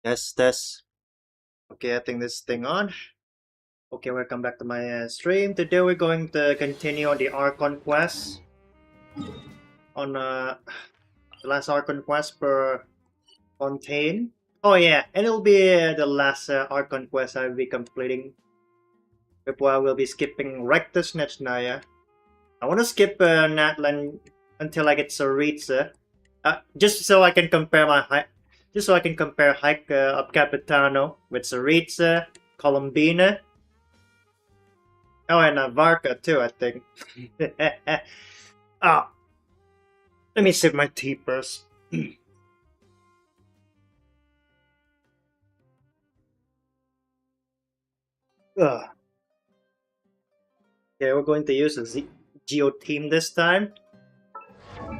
Test. Okay, I think this thing on. Okay, welcome back to my stream. Today we're going to continue on the Archon quest. On the last Archon quest per Fontaine. Oh yeah, and it'll be the last Archon quest I'll be completing. Before I will be skipping right to Snezhnaya. I want to skip NATLAN until I get Saritsa. Just so I can compare my height. Just so I can compare hike of Capitano with Saritsa, Columbina. Oh, and Varka too, I think. Ah, let me sip my tea first. Okay, we're going to use a Geo team this time.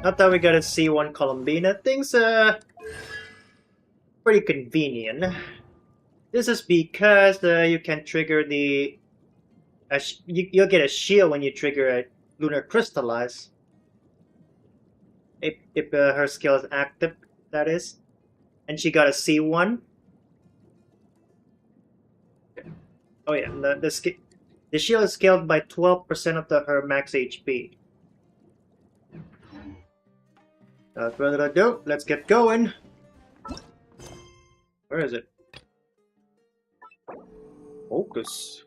Not that we got a C1 Columbina. Things pretty convenient. This is because you can trigger the... you'll get a shield when you trigger a Lunar Crystallize. If her skill is active, that is. And she got a C1. Oh yeah, the shield is scaled by 12% of her max HP. Without further ado, let's get going. Where is it? Focus.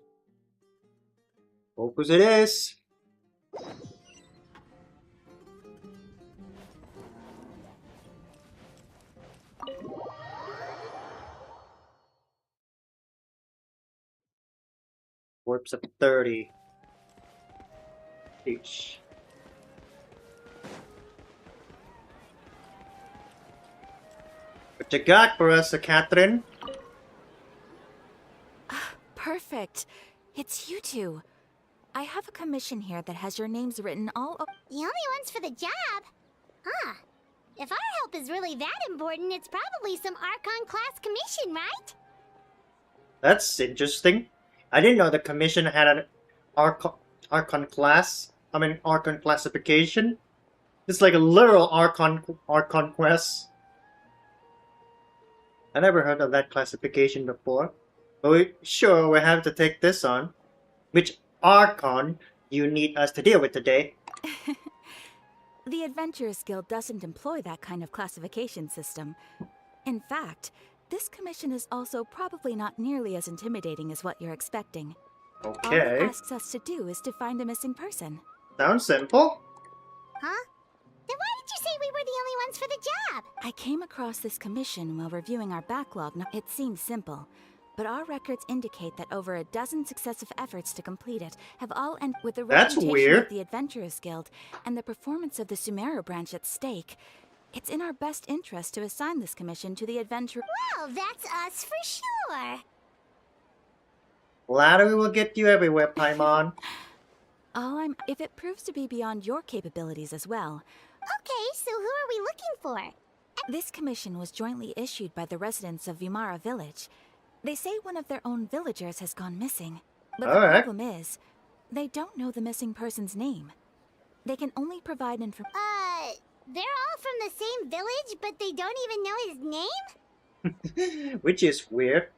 Focus it is. Warps of 30 each. What you got for us, Catherine? Perfect. It's you two. I have a commission here that has your names written all over. The only ones for the job? Huh. If our help is really that important, it's probably some Archon class commission, right? That's interesting. I didn't know the commission had an Archon class. I mean, Archon classification. It's like a literal Archon quest. I never heard of that classification before. But we have to take this on. Which Archon you need us to deal with today? The Adventurers Guild doesn't employ that kind of classification system. In fact, this commission is also probably not nearly as intimidating as what you're expecting. Okay. All it asks us to do is to find a missing person. Sounds simple. Huh? Then why did you say we were the only ones for the job? I came across this commission while reviewing our backlog. It seems simple, but our records indicate that over a dozen successive efforts to complete it have all ended with the reputation weird. of the Adventurers Guild and the performance of the Sumeru branch at stake. It's in our best interest to assign this commission to the Adventurer. Well, that's us for sure. Flattery will get you everywhere, Paimon. If it proves to be beyond your capabilities as well. Okay, so who are we looking for? This commission was jointly issued by the residents of Vimara Village. They say one of their own villagers has gone missing. But the problem is, they don't know the missing person's name. They can only provide information. They're all from the same village, but they don't even know his name? Which is weird.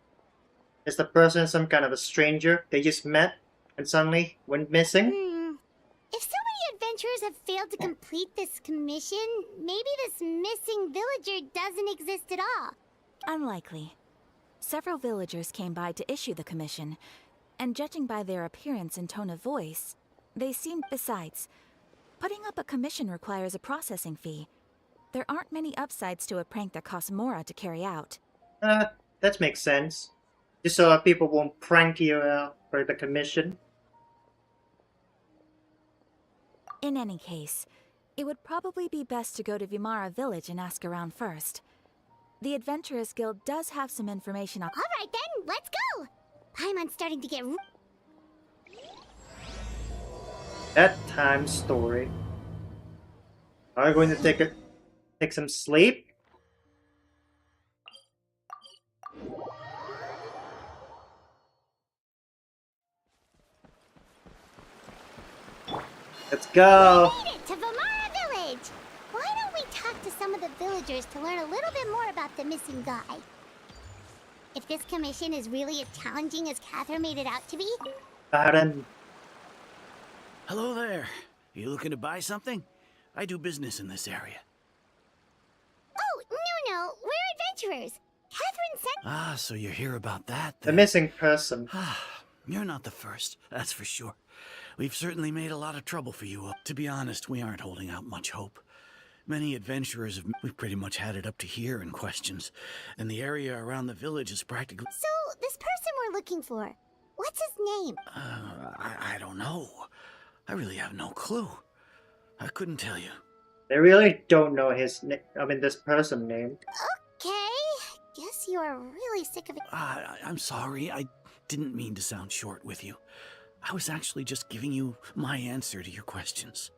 Is the person some kind of a stranger they just met and suddenly went missing? If so many adventurers have failed to complete this commission, maybe this missing villager doesn't exist at all. Unlikely. Several villagers came by to issue the commission, and judging by their appearance and tone of voice, they seemed. Besides, putting up a commission requires a processing fee. There aren't many upsides to a prank that costs Mora to carry out. That makes sense. Just so people won't prank you for the commission. In any case, it would probably be best to go to Vimara Village and ask around first. The Adventurers Guild does have some information on. Alright then, let's go! Paimon's starting to get... That time story. Are we going to take some sleep? Let's go! We made it to Vimara Village! Why don't we talk to some of the villagers to learn a little bit more about the missing guy? if this commission is really as challenging as Catherine made it out to be. Baron. Hello there. You looking to buy something? I do business in this area. Oh, no, we're adventurers. Catherine sent. Ah, so you hear about that The then. missing person. You're not the first, that's for sure. We've certainly made a lot of trouble for you. To be honest, we aren't holding out much hope. Many adventurers we've pretty much had it up to here in questions, and the area around the village is practically... So, this person we're looking for, what's his name? I don't know. I really have no clue. I couldn't tell you. They really don't know his name. I mean, this person name. Okay, guess you are really sick of it. I'm sorry, I didn't mean to sound short with you. I was actually just giving you my answer to your questions.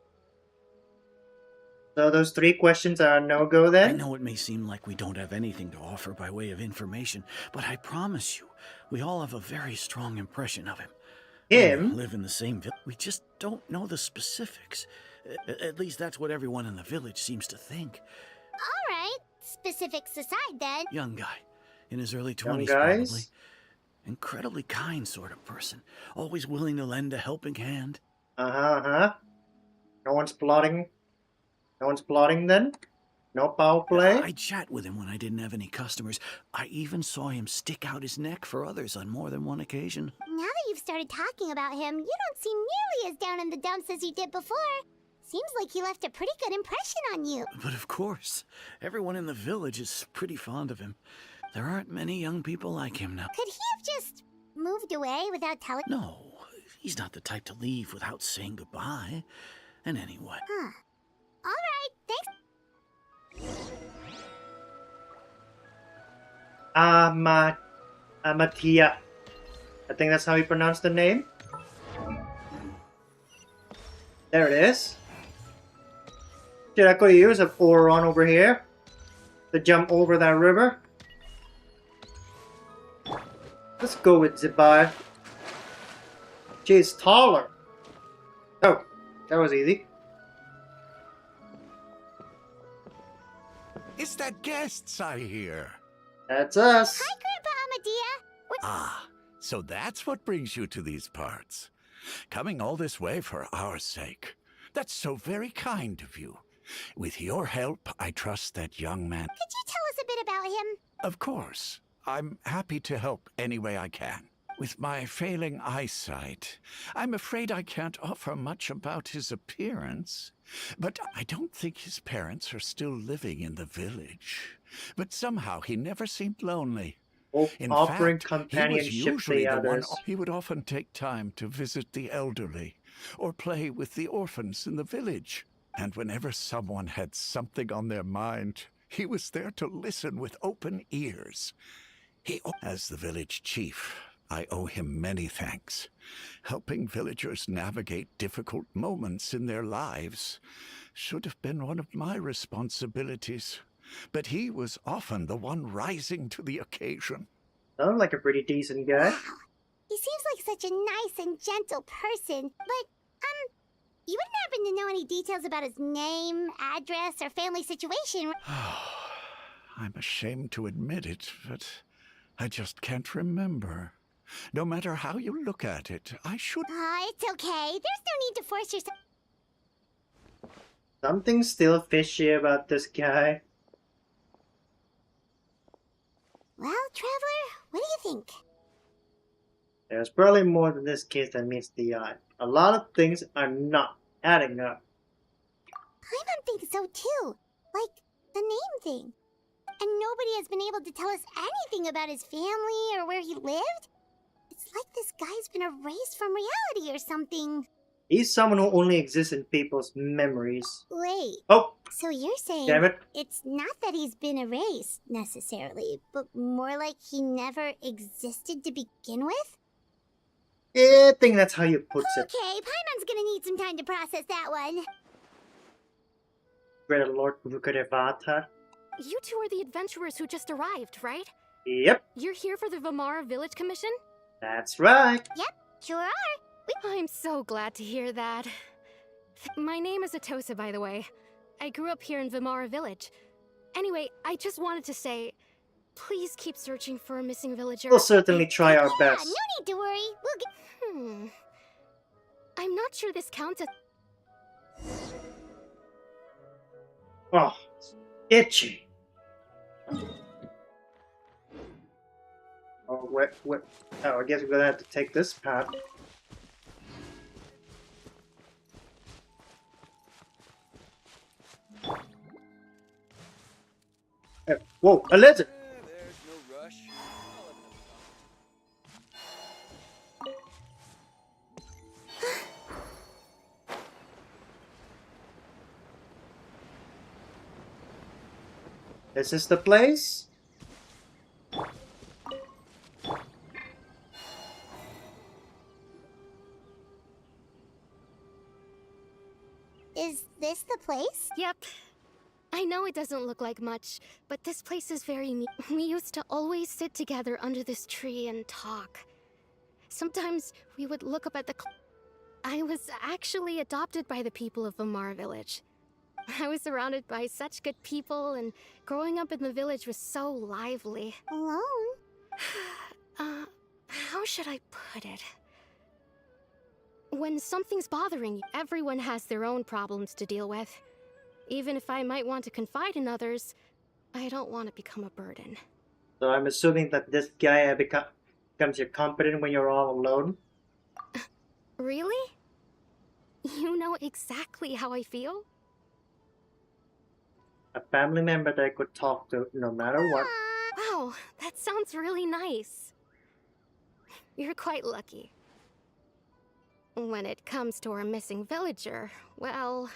So those 3 questions are a no-go I then? know it may seem like we don't have anything to offer by way of information, but I promise you, we all have a very strong impression of him. Him? We live in the same village. We just don't know the specifics. At least that's what everyone in the village seems to think. Alright, specifics aside then. Young guy, in his early Young 20s guys? probably. Incredibly kind sort of person. Always willing to lend a helping hand. Uh-huh. No one's plotting. No one's plotting then? No foul play? I'd chat with him when I didn't have any customers. I even saw him stick out his neck for others on more than one occasion. Now that you've started talking about him, you don't seem nearly as down in the dumps as you did before. Seems like he left a pretty good impression on you. But of course, everyone in the village is pretty fond of him. There aren't many young people like him now. Could he have just moved away without telling? No, he's not the type to leave without saying goodbye. And anyway... Huh. Alright, thanks. Amatia. I think that's how you pronounce the name. There it is. Dude, I could use a Boron over here to jump over that river. Let's go with Zibai. She's taller. Oh, that was easy. Is that guests I hear? That's us. Hi, Grandpa Amadia. Ah, so that's what brings you to these parts. Coming all this way for our sake. That's so very kind of you. With your help, I trust that young man. Could you tell us a bit about him? Of course. I'm happy to help any way I can. With my failing eyesight, I'm afraid I can't offer much about his appearance. But I don't think his parents are still living in the village. But somehow he never seemed lonely. In Offering fact, companionship he to was usually the the one. others. He would often take time to visit the elderly or play with the orphans in the village. And whenever someone had something on their mind, he was there to listen with open ears. As the village chief, I owe him many thanks. Helping villagers navigate difficult moments in their lives should have been one of my responsibilities. But he was often the one rising to the occasion. Sounds like a pretty decent guy. Wow. He seems like such a nice and gentle person. But, you wouldn't happen to know any details about his name, address, or family situation? I'm ashamed to admit it, but I just can't remember. No matter how you look at it, I should... It's okay. There's no need to force yourself. Something's still fishy about this guy. Well, Traveler, what do you think? There's probably more to this case than meets the eye. A lot of things are not adding up. Paimon thinks so too. Like, the name thing. And nobody has been able to tell us anything about his family or where he lived. It's like this guy's been erased from reality or something. He's someone who only exists in people's memories. Wait, Oh, so you're saying damn it. it's not that he's been erased, necessarily, but more like he never existed to begin with? I think that's how you put it. Okay, Paimon's gonna need some time to process that one. Great Lord Vukadevata. You two are the adventurers who just arrived, right? Yep, You're here for the Vamara Village Commission? that's right. Sure are. I'm so glad to hear that. My name is Atosa, by the way. I grew up here in Vamara Village. Anyway, I just wanted to say, Please keep searching for a missing villager. We'll certainly try our Yeah, best. no need to worry. We'll get. I'm not sure this counts as... Oh, itchy. Oh, wait. Oh, I guess we're gonna have to take this path. Whoa, a lizard! There's no rush. I'll have enough This is the place? Is this the place? Yep. I know it doesn't look like much, but this place is very neat. We used to always sit together under this tree and talk. Sometimes we would look up at the I was actually adopted by the people of Vamar village. I was surrounded by such good people, and growing up in the village was so lively. Alone? How should I put it? When something's bothering you, everyone has their own problems to deal with. Even if I might want to confide in others, I don't want to become a burden. So I'm assuming that this guy becomes your confidant when you're all alone? Really? You know exactly how I feel? A family member that I could talk to no matter what. Wow, that sounds really nice. You're quite lucky. When it comes to our missing villager, well...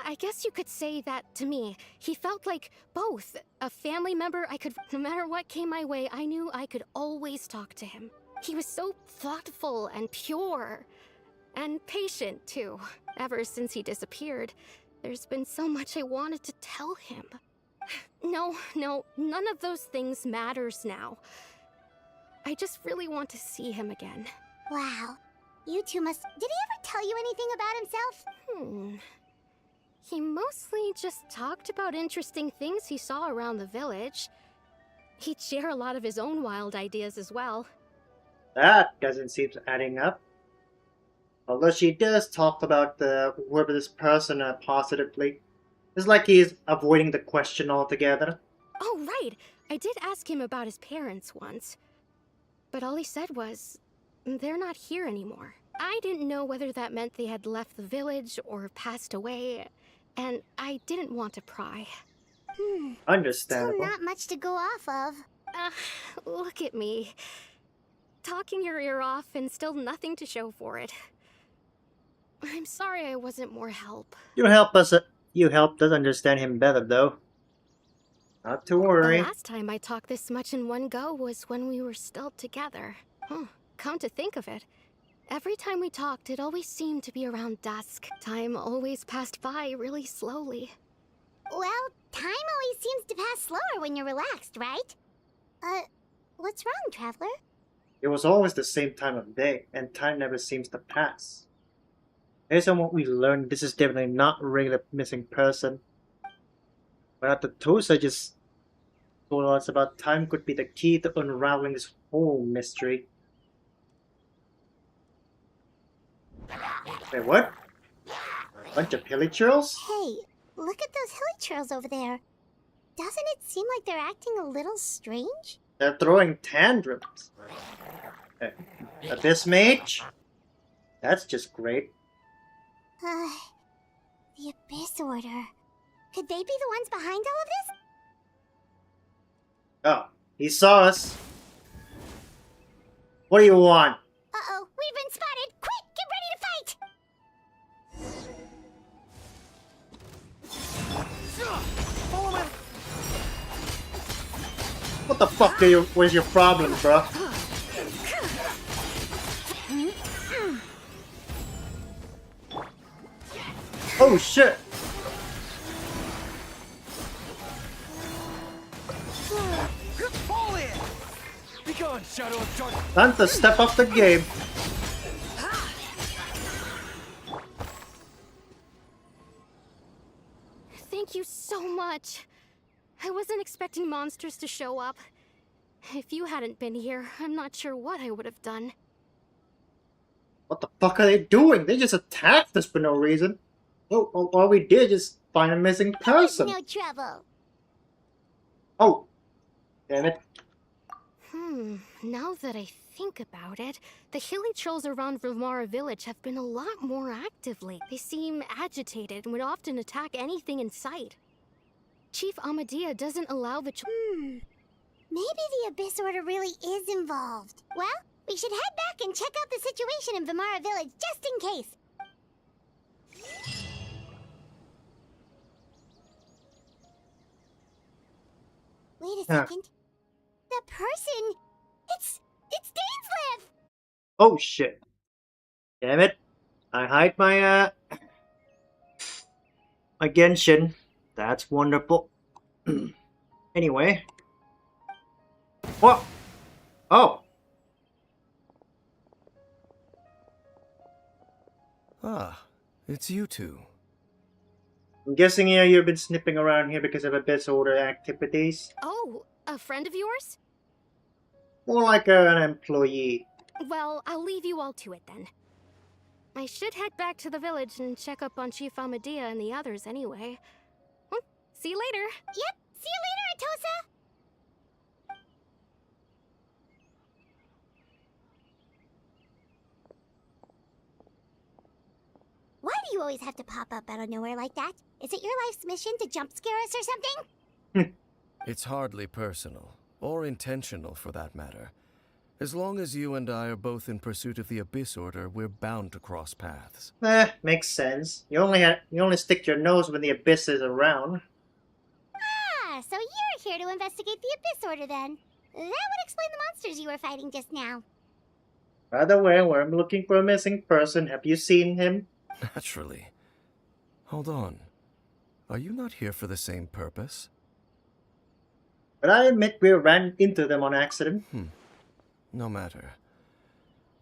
I guess you could say that to me. He felt like both. A family member I could... No matter what came my way, I knew I could always talk to him. He was so thoughtful and pure. And patient, too. Ever since he disappeared, there's been so much I wanted to tell him. No, none of those things matters now. I just really want to see him again. Wow. You two must... Did he ever tell you anything about himself? He mostly just talked about interesting things he saw around the village. He'd share a lot of his own wild ideas as well. That doesn't seem adding up. Although she does talk about whoever this person positively. It's like he's avoiding the question altogether. Oh, right! I did ask him about his parents once. But all he said was, they're not here anymore. I didn't know whether that meant they had left the village or passed away, and I didn't want to pry. Still Understandable. not much to go off of. Look at me. Talking your ear off and still nothing to show for it. I'm sorry I wasn't more help. You helped us understand him better, though. Not to worry. The last time I talked this much in one go was when we were still together. Come to think of it, every time we talked, it always seemed to be around dusk. Time always passed by really slowly. Well, time always seems to pass slower when you're relaxed, right? What's wrong, Traveler? It was always the same time of day, and time never seems to pass. Based on what we learned, this is definitely not a regular missing person. But the Tosa just told us about time could be the key to unraveling this whole mystery. Wait, what? A bunch of hilly churls? Hey, look at those hilly churls over there. Doesn't it seem like they're acting a little strange? They're throwing tantrums. Abyss Mage? That's just great. The Abyss Order. Could they be the ones behind all of this? Oh, he saw us. What do you want? Uh-oh, we've been spotted! Quick, get ready to fight! What the fuck was your problem, bro? Oh shit! Fall in! Be gone, Shadow of Darkness! Time to step up the game. Thank you so much. I wasn't expecting monsters to show up. If you hadn't been here, I'm not sure what I would have done. What the fuck are they doing? They just attacked us for no reason. Oh, all we did is find a missing person. No trouble. Oh, damn it. Now that I think about it, the hilly trolls around Vimara village have been a lot more active lately. They seem agitated and would often attack anything in sight. Chief Amadea doesn't allow the Maybe the Abyss Order really is involved. Well, we should head back and check out the situation in Vimara village just in case. Wait a second. The person... It's Dainslev! Oh shit. Damn it. I hide my my Genshin. That's wonderful. Anyway. What? Oh. Ah, it's you two. I'm guessing here you've been sniffing around here because of Abyss Order activities. Oh, a friend of yours? More like an employee. Well, I'll leave you all to it then. I should head back to the village and check up on Chief Amadea and the others anyway. See you later. Yep, see you later, Atosa! Why do you always have to pop up out of nowhere like that? Is it your life's mission to jump scare us or something? It's hardly personal, or intentional for that matter. As long as you and I are both in pursuit of the Abyss Order, we're bound to cross paths. Makes sense. You only stick your nose when the Abyss is around. Ah, so you're here to investigate the Abyss Order then. That would explain the monsters you were fighting just now. By the way, where I'm looking for a missing person, have you seen him? Naturally. Hold on. Are you not here for the same purpose? But I admit we ran into them on accident. No matter.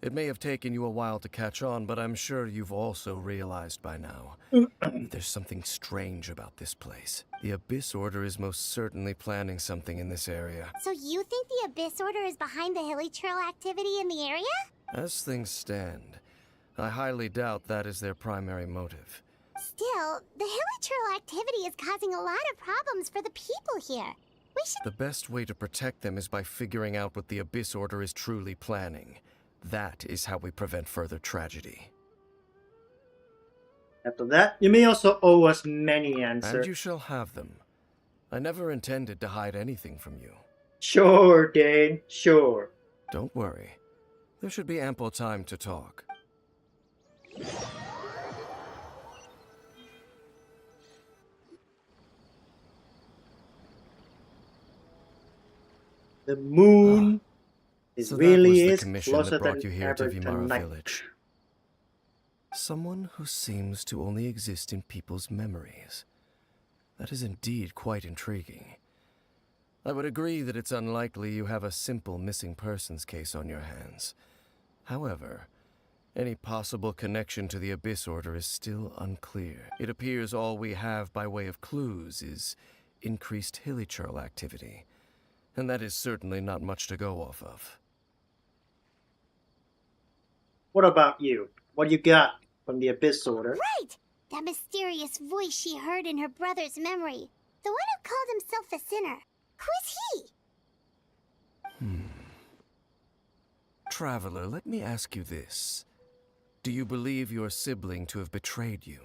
It may have taken you a while to catch on, but I'm sure you've also realized by now that there's something strange about this place. The Abyss Order is most certainly planning something in this area. So you think the Abyss Order is behind the hilly trail activity in the area? As things stand, I highly doubt that is their primary motive. Still, the hilly trail activity is causing a lot of problems for the people here. We should... The best way to protect them is by figuring out what the Abyss Order is truly planning. That is how we prevent further tragedy. After that, you may also owe us many answers. And you shall have them. I never intended to hide anything from you. Sure, Dane, sure. Don't worry. There should be ample time to talk. The moon So really that was is the commission closer that brought than you here to ever Vimara tonight. village. Someone who seems to only exist in people's memories. That is indeed quite intriguing. I would agree that it's unlikely you have a simple missing persons case on your hands. However, any possible connection to the Abyss Order is still unclear. It appears all we have by way of clues is increased hilichurl activity, and that is certainly not much to go off of. What about you? What you got from the Abyss Order? Right! That mysterious voice she heard in her brother's memory. The one who called himself a sinner. Who is he? Traveler, let me ask you this. Do you believe your sibling to have betrayed you?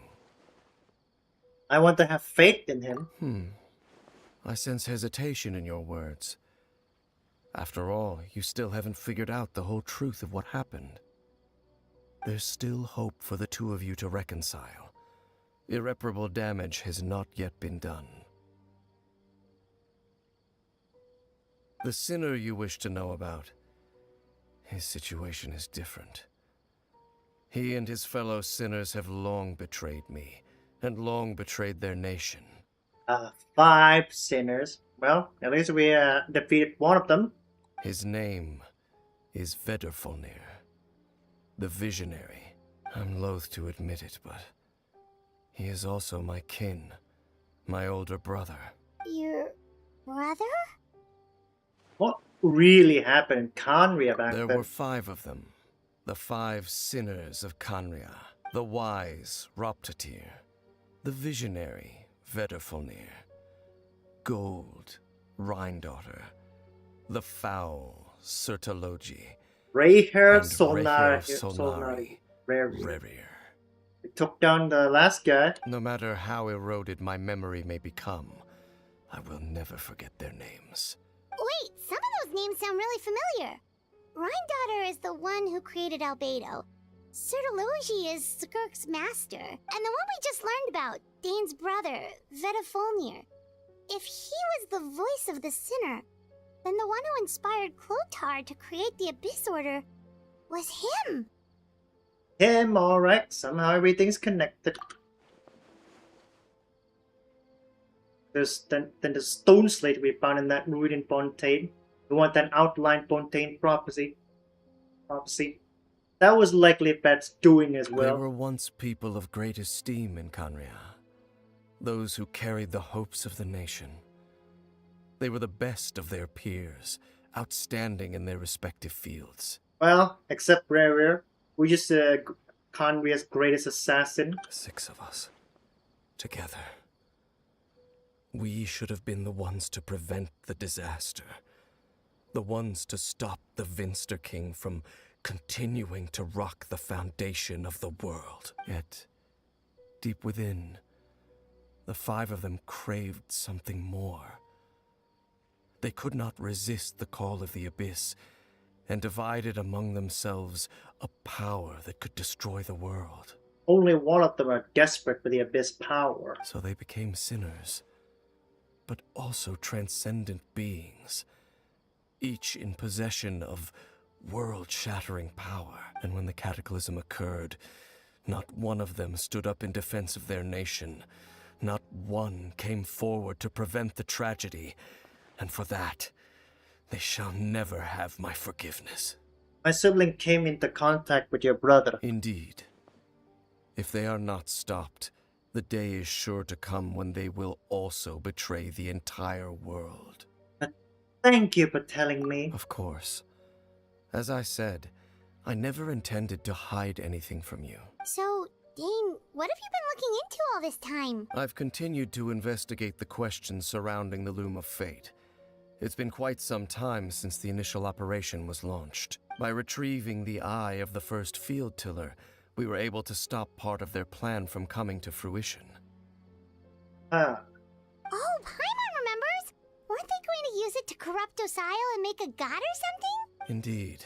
I want to have faith in him. I sense hesitation in your words. After all, you still haven't figured out the whole truth of what happened. There's still hope for the two of you to reconcile. Irreparable damage has not yet been done. The sinner you wish to know about, his situation is different. He and his fellow sinners have long betrayed me, and long betrayed their nation. 5 sinners. Well, at least we defeated one of them. His name is Vederfolnir, the Visionary. I'm loath to admit it, but he is also my kin, my older brother. Your Brother? What really happened in Kanria back There then? were 5 of them. The 5 sinners of Kanria. The wise Roptatir. The visionary Vedderfolnir. Gold Rhindaughter. The foul Sertologi. Rayhair And Solnari. Solnari. Rare. Rerir. They took down the last guy. No matter how eroded my memory may become, I will never forget their names. Wait, some of those names sound really familiar. Rhindaughter is the one who created Albedo. Sertologi is Skirk's master. And the one we just learned about, Dane's brother, Vedafolnir. If he was the voice of the sinner, then the one who inspired Clotar to create the Abyss Order was him. Him, alright. Somehow everything's connected. There's then the stone slate we found in that ruin in Fontaine. The one that outlined Fontaine prophecy. That was likely Bet's doing as They well. were once people of great esteem in Kanria. Those who carried the hopes of the nation. They were the best of their peers, outstanding in their respective fields. Well, except Rare, who just Conria's greatest assassin. 6 of us. Together. We should have been the ones to prevent the disaster. The ones to stop the Vinster King from continuing to rock the foundation of the world. Yet, deep within, the 5 of them craved something more. They could not resist the call of the Abyss, and divided among themselves a power that could destroy the world. Only one of them are desperate for the Abyss power. So they became sinners, but also transcendent beings, each in possession of world-shattering power. And when the cataclysm occurred, not one of them stood up in defense of their nation. Not one came forward to prevent the tragedy, and for that, they shall never have my forgiveness. My sibling came into contact with your brother. Indeed. If they are not stopped, the day is sure to come when they will also betray the entire world. Thank you for telling me. Of course. As I said, I never intended to hide anything from you. So, Dane, what have you been looking into all this time? I've continued to investigate the questions surrounding the Loom of Fate. It's been quite some time since the initial operation was launched. By retrieving the eye of the first field tiller, we were able to stop part of their plan from coming to fruition. Ah, Oh, Paimon remembers! Weren't they going to use it to corrupt Osile and make a god or something? Indeed.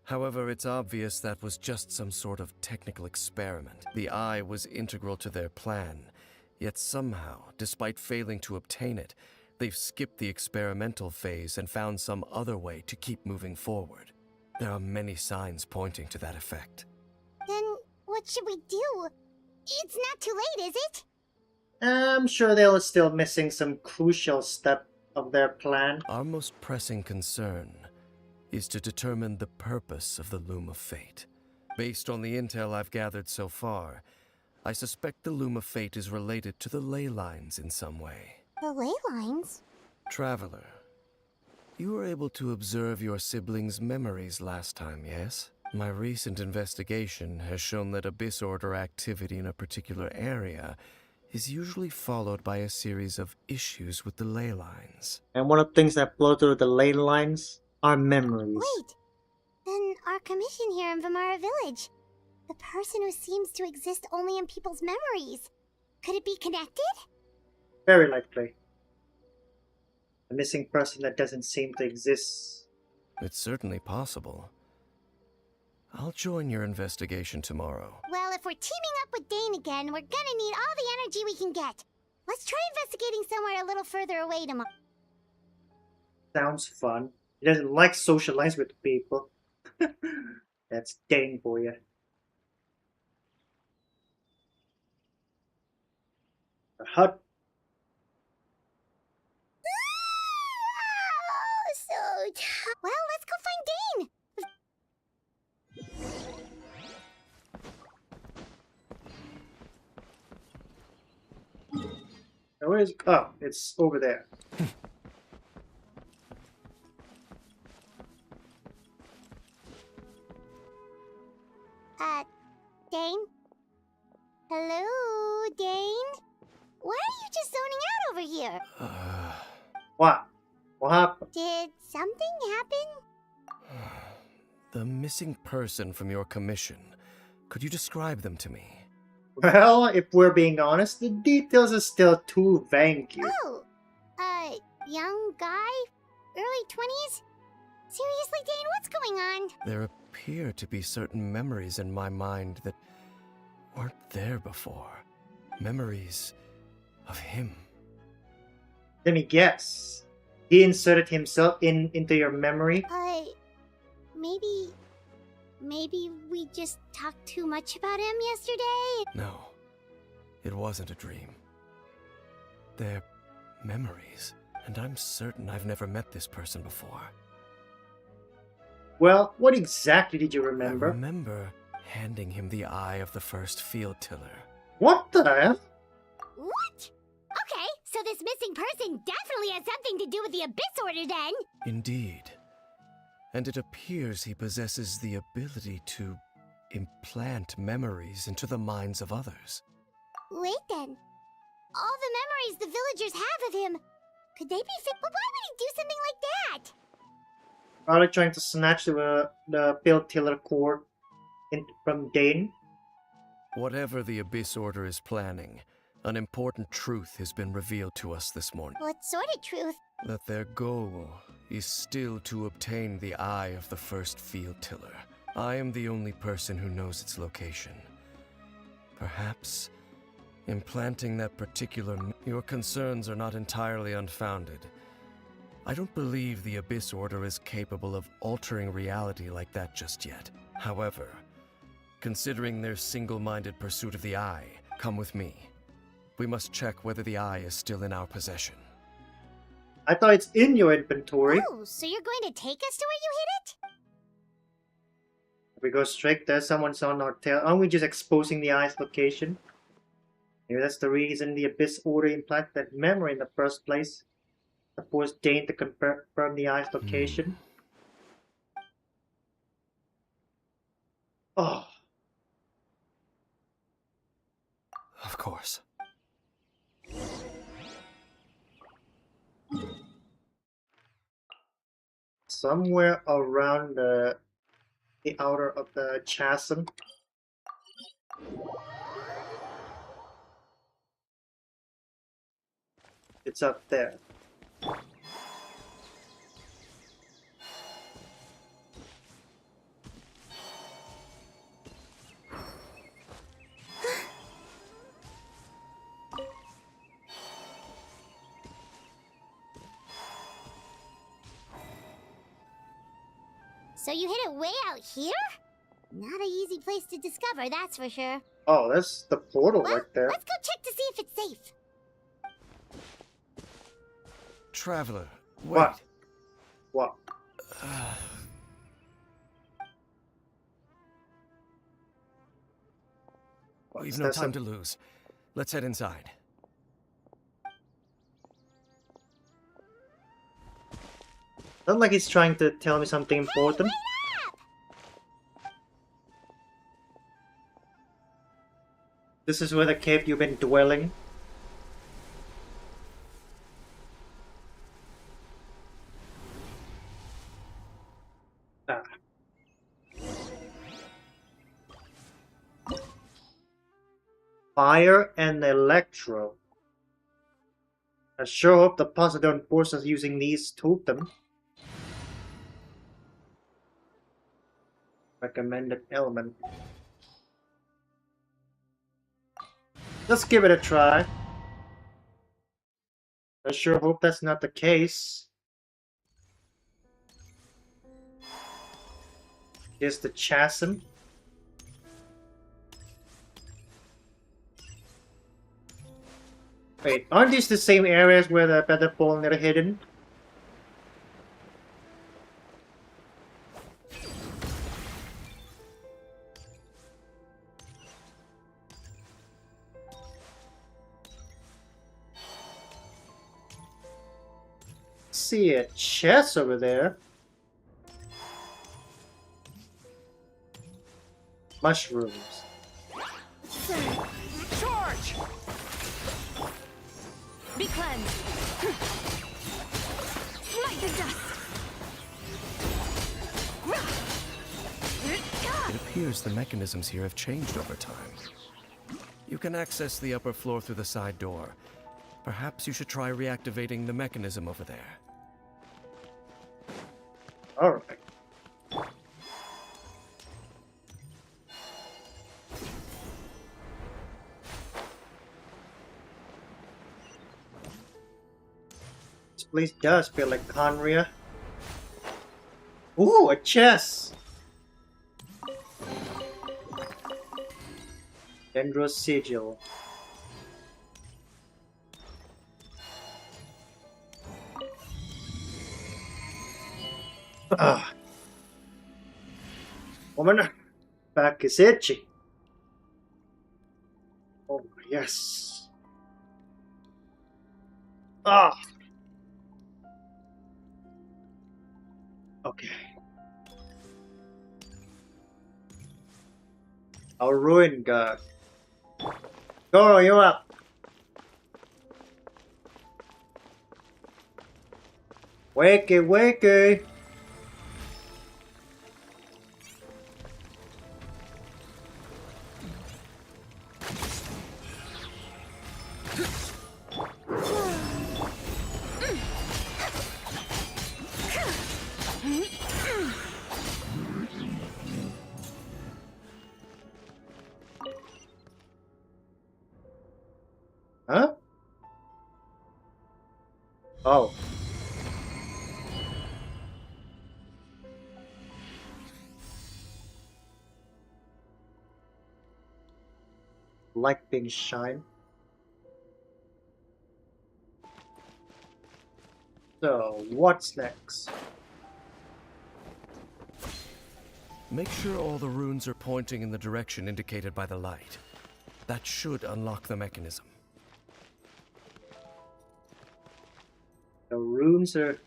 However, it's obvious that was just some sort of technical experiment. The eye was integral to their plan, yet somehow, despite failing to obtain it, they've skipped the experimental phase and found some other way to keep moving forward. There are many signs pointing to that effect. Then, what should we do? It's not too late, is it? I'm sure they're still missing some crucial step of their plan. Our most pressing concern is to determine the purpose of the Loom of Fate. Based on the intel I've gathered so far, I suspect the Loom of Fate is related to the ley lines in some way. The ley lines? Traveler, you were able to observe your siblings' memories last time, yes? My recent investigation has shown that Abyss Order activity in a particular area is usually followed by a series of issues with the ley lines. And one of the things that flow through the ley lines are memories. Wait! Then our commission here in Vimara Village. The person who seems to exist only in people's memories. Could it be connected? Very likely. A missing person that doesn't seem to exist. It's certainly possible. I'll join your investigation tomorrow. Well, if we're teaming up with Dane again, we're gonna need all the energy we can get. Let's try investigating somewhere a little further away tomorrow. Sounds fun. He doesn't like socialize with people. That's Dane for you. A hut. Oh, so tough. Well, let's go find Dane. Where is? Oh, it's over there. Dane. Hello, Dane? Why are you just zoning out over here? What? What happened? Did something happen? The missing person from your commission. Could you describe them to me? Well, if we're being honest, the details are still too vague. Oh, young guy? Early 20s? Seriously, Dane, what's going on? There appear to be certain memories in my mind that weren't there before. Memories of him. Let me guess. He inserted himself into your memory? Maybe we just talked too much about him yesterday? No, it wasn't a dream. They're memories, and I'm certain I've never met this person before. Well, what exactly did you remember? I remember handing him the eye of the first field tiller. What the hell? What? Okay, so this missing person definitely has something to do with the Abyss Order then! Indeed. And it appears he possesses the ability to implant memories into the minds of others. Wait then. All the memories the villagers have of him, could they be But why would he do something like that? Probably trying to snatch the field tiller core from Dane. Whatever the Abyss Order is planning, an important truth has been revealed to us this morning. What sort of truth? That their goal is still to obtain the eye of the first field tiller. I am the only person who knows its location. Perhaps implanting that particular... Your concerns are not entirely unfounded. I don't believe the Abyss Order is capable of altering reality like that just yet. However, considering their single-minded pursuit of the eye, come with me. We must check whether the eye is still in our possession. I thought it's in your inventory. Oh, so you're going to take us to where you hid it? If we go straight there, someone's on our tail. Aren't we just exposing the eye's location? Maybe that's the reason the Abyss Order implanted that memory in the first place. To force Dane to confirm the eye's location. Oh. Of course. Somewhere around the outer of the chasm. It's up there. So you hid it way out here? Not an easy place to discover, that's for sure. Oh, that's the portal Well, right there. let's go check to see if it's safe. Traveler, wait. What? What? We've no time to lose. Let's head inside. Not like he's trying to tell me something important. Hey, wait up! This is where the cave you've been dwelling. Ah. Fire and electro. I sure hope the Poseidon force us using these totems. Recommended element. Let's give it a try. I sure hope that's not the case. Here's the chasm. Wait, aren't these the same areas where the better ball are hidden? See a chest over there. Mushrooms. closer! Charge! Be cleansed! Smite the dust! It appears the mechanisms here have changed over time. You can access the upper floor through the side door. Perhaps you should try reactivating the mechanism over there. Alright. This place does feel like Conria. Ooh, a chest! Dendros sigil. Ah. Woman, back is itchy. Oh, yes. Ah. Okay. I'll ruin God. Go, you up. Wakey, wakey. Huh? Oh. Like being shine. So, what's next? Make sure all the runes are pointing in the direction indicated by the light. That should unlock the mechanism. The runes are...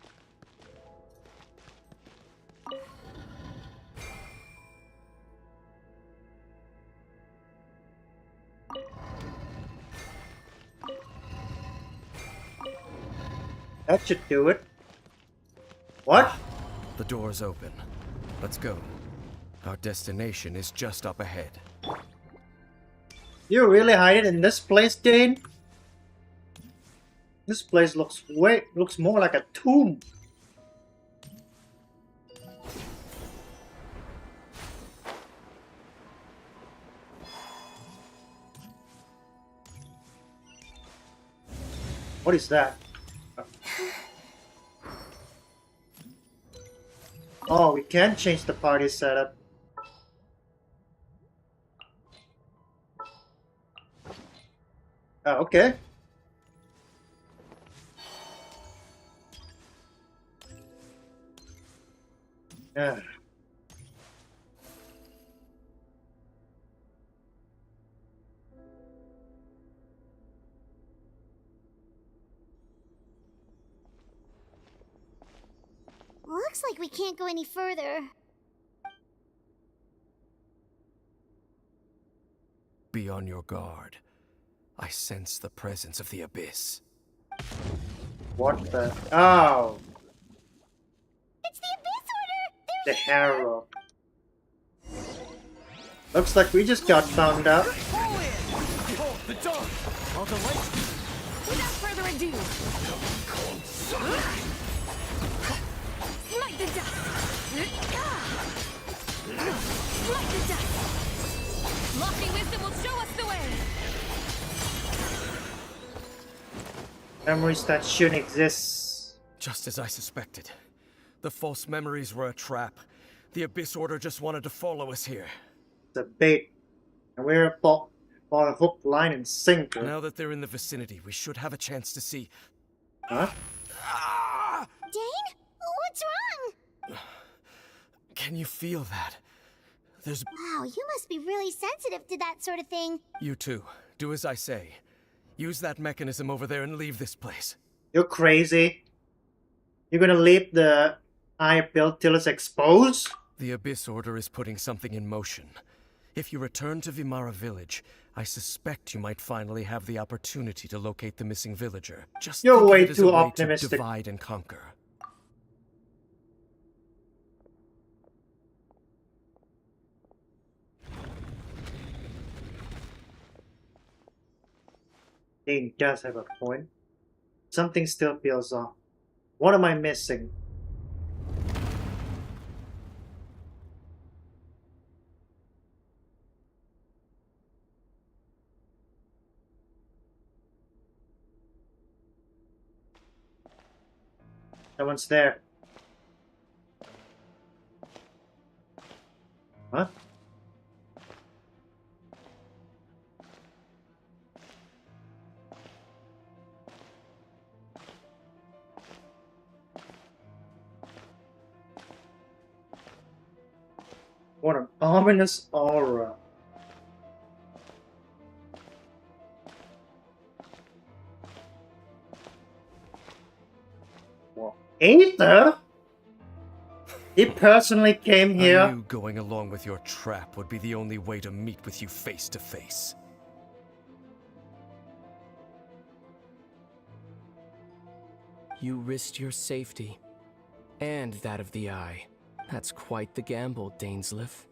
That should do it. What? The door's open. Let's go. Our destination is just up ahead. You really hide it in this place, Dane? This place looks more like a tomb. What is that? Oh, we can change the party setup. Oh, okay. Yeah. Looks like we can't go any further. Be on your guard. I sense the presence of the abyss. What the? Oh, It's the Abyss Order! the harrow. Looks like we just got found out. Behold, the dawn! All the lights... Without further ado, smite the dust! Smite the dust! Lofty wisdom will show us the way! Memories that shouldn't exist. Just as I suspected. The false memories were a trap. The Abyss Order just wanted to follow us here. It's a bait. And we're for a hook, line, and sinker. Now that they're in the vicinity, we should have a chance to see. Huh? Dane? What's wrong? Can you feel that? There's... Wow, you must be really sensitive to that sort of thing. You too. Do as I say. Use that mechanism over there and leave this place. You're crazy. You're gonna leave the eye built till it's exposed? The Abyss Order is putting something in motion. If you return to Vimara village, I suspect you might finally have the opportunity to locate the missing villager. Just You're think way of it as too a way optimistic. to divide and conquer. Dean does have a point. Something still feels off. What am I missing? Someone's there. Huh? What an ominous aura. What? Aether? He personally came here. I knew going along with your trap would be the only way to meet with you face to face. You risked your safety, and that of the Eye. That's quite the gamble, Dainsleif.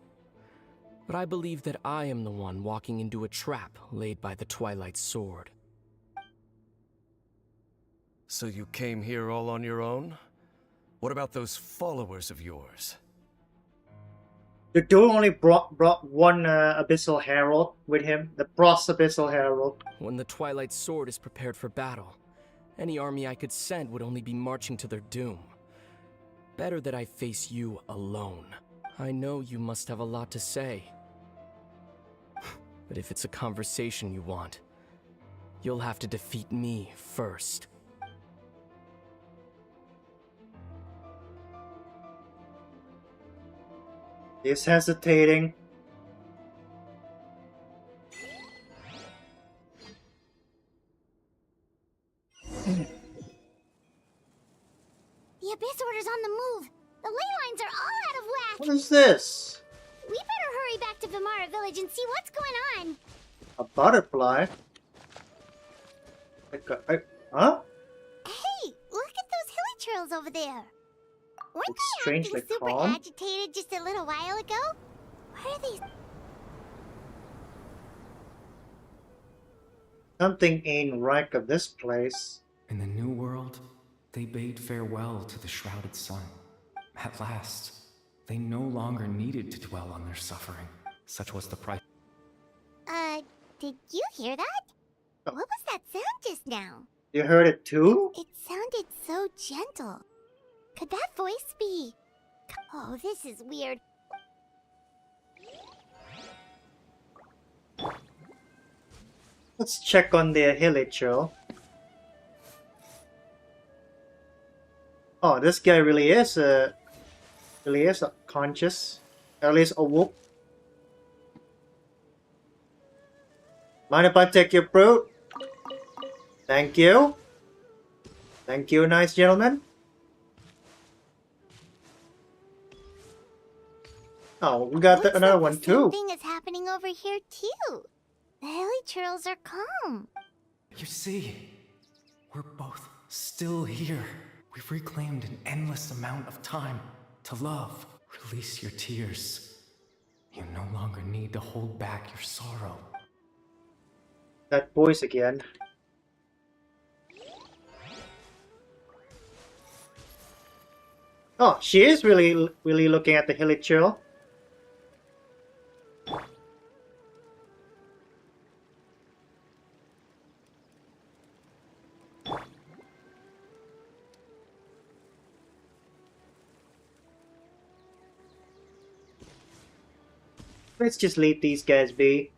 But I believe that I am the one walking into a trap laid by the Twilight Sword. So you came here all on your own? What about those followers of yours? The dude only brought one Abyssal Herald with him, the Frost Abyssal Herald. When the Twilight Sword is prepared for battle, any army I could send would only be marching to their doom. Better that I face you alone. I know you must have a lot to say. But if it's a conversation you want, you'll have to defeat me first. He's hesitating. The Abyss Order's on the move. The ley lines are all out of whack. What is this? We better hurry back to Vimara village and see what's going on. A butterfly? Huh? Hey, look at those hilly trails over there. Weren't It's they strangely acting super calm. agitated just a little while ago? Why are they... Something ain't right of this place. In the New World, they bade farewell to the shrouded sun. At last, they no longer needed to dwell on their suffering. Such was the price. Did you hear that? What was that sound just now? You heard it too? It sounded so gentle. Could that voice be... Oh, this is weird. Let's check on the hilly trail. Oh, this guy really is conscious. At least awoke. Mind if I take your fruit? Thank you. Thank you, nice gentleman. Oh, we got Looks another like one the same too. thing is happening over here too. The hilly trails are calm. You see, we're both still here. We've reclaimed an endless amount of time to love. Release your tears. You no longer need to hold back your sorrow. That voice again. Oh, she is really looking at the hilly trail. Let's just leave these guys be.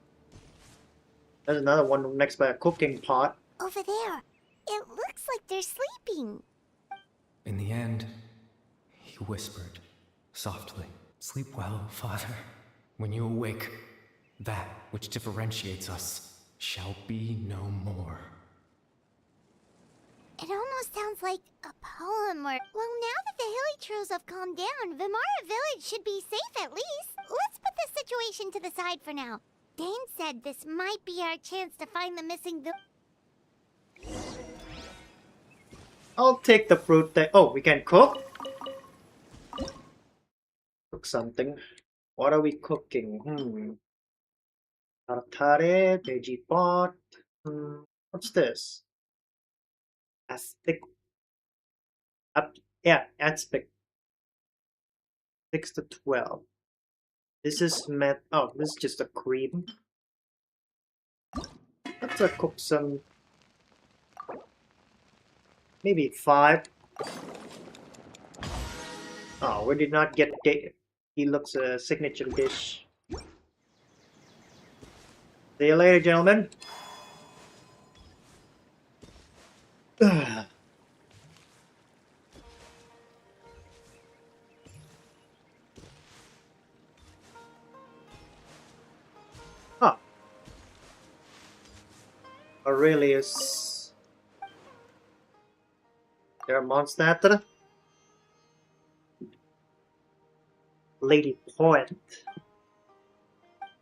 There's another one next by a cooking pot. Over there. It looks like they're sleeping. In the end, he whispered, softly, "Sleep well, Father. When you awake, that which differentiates us shall be no more." It almost sounds like a poem or... Well, now that the hilly trails have calmed down, Vimara village should be safe at least. Let's put the situation to the side for now. Dane said this might be our chance to find the missing I'll take the fruit that. Oh, we can cook? Cook something. What are we cooking? Tartare, veggie pot. What's this? Aspic. Yeah, aspic. 6 to 12. This is oh, this is just a cream. Let's cook some. Maybe 5. Oh, we did not get he looks a signature dish. See you later, gentlemen. Huh. Aurelius. There are monster. Lady Poet.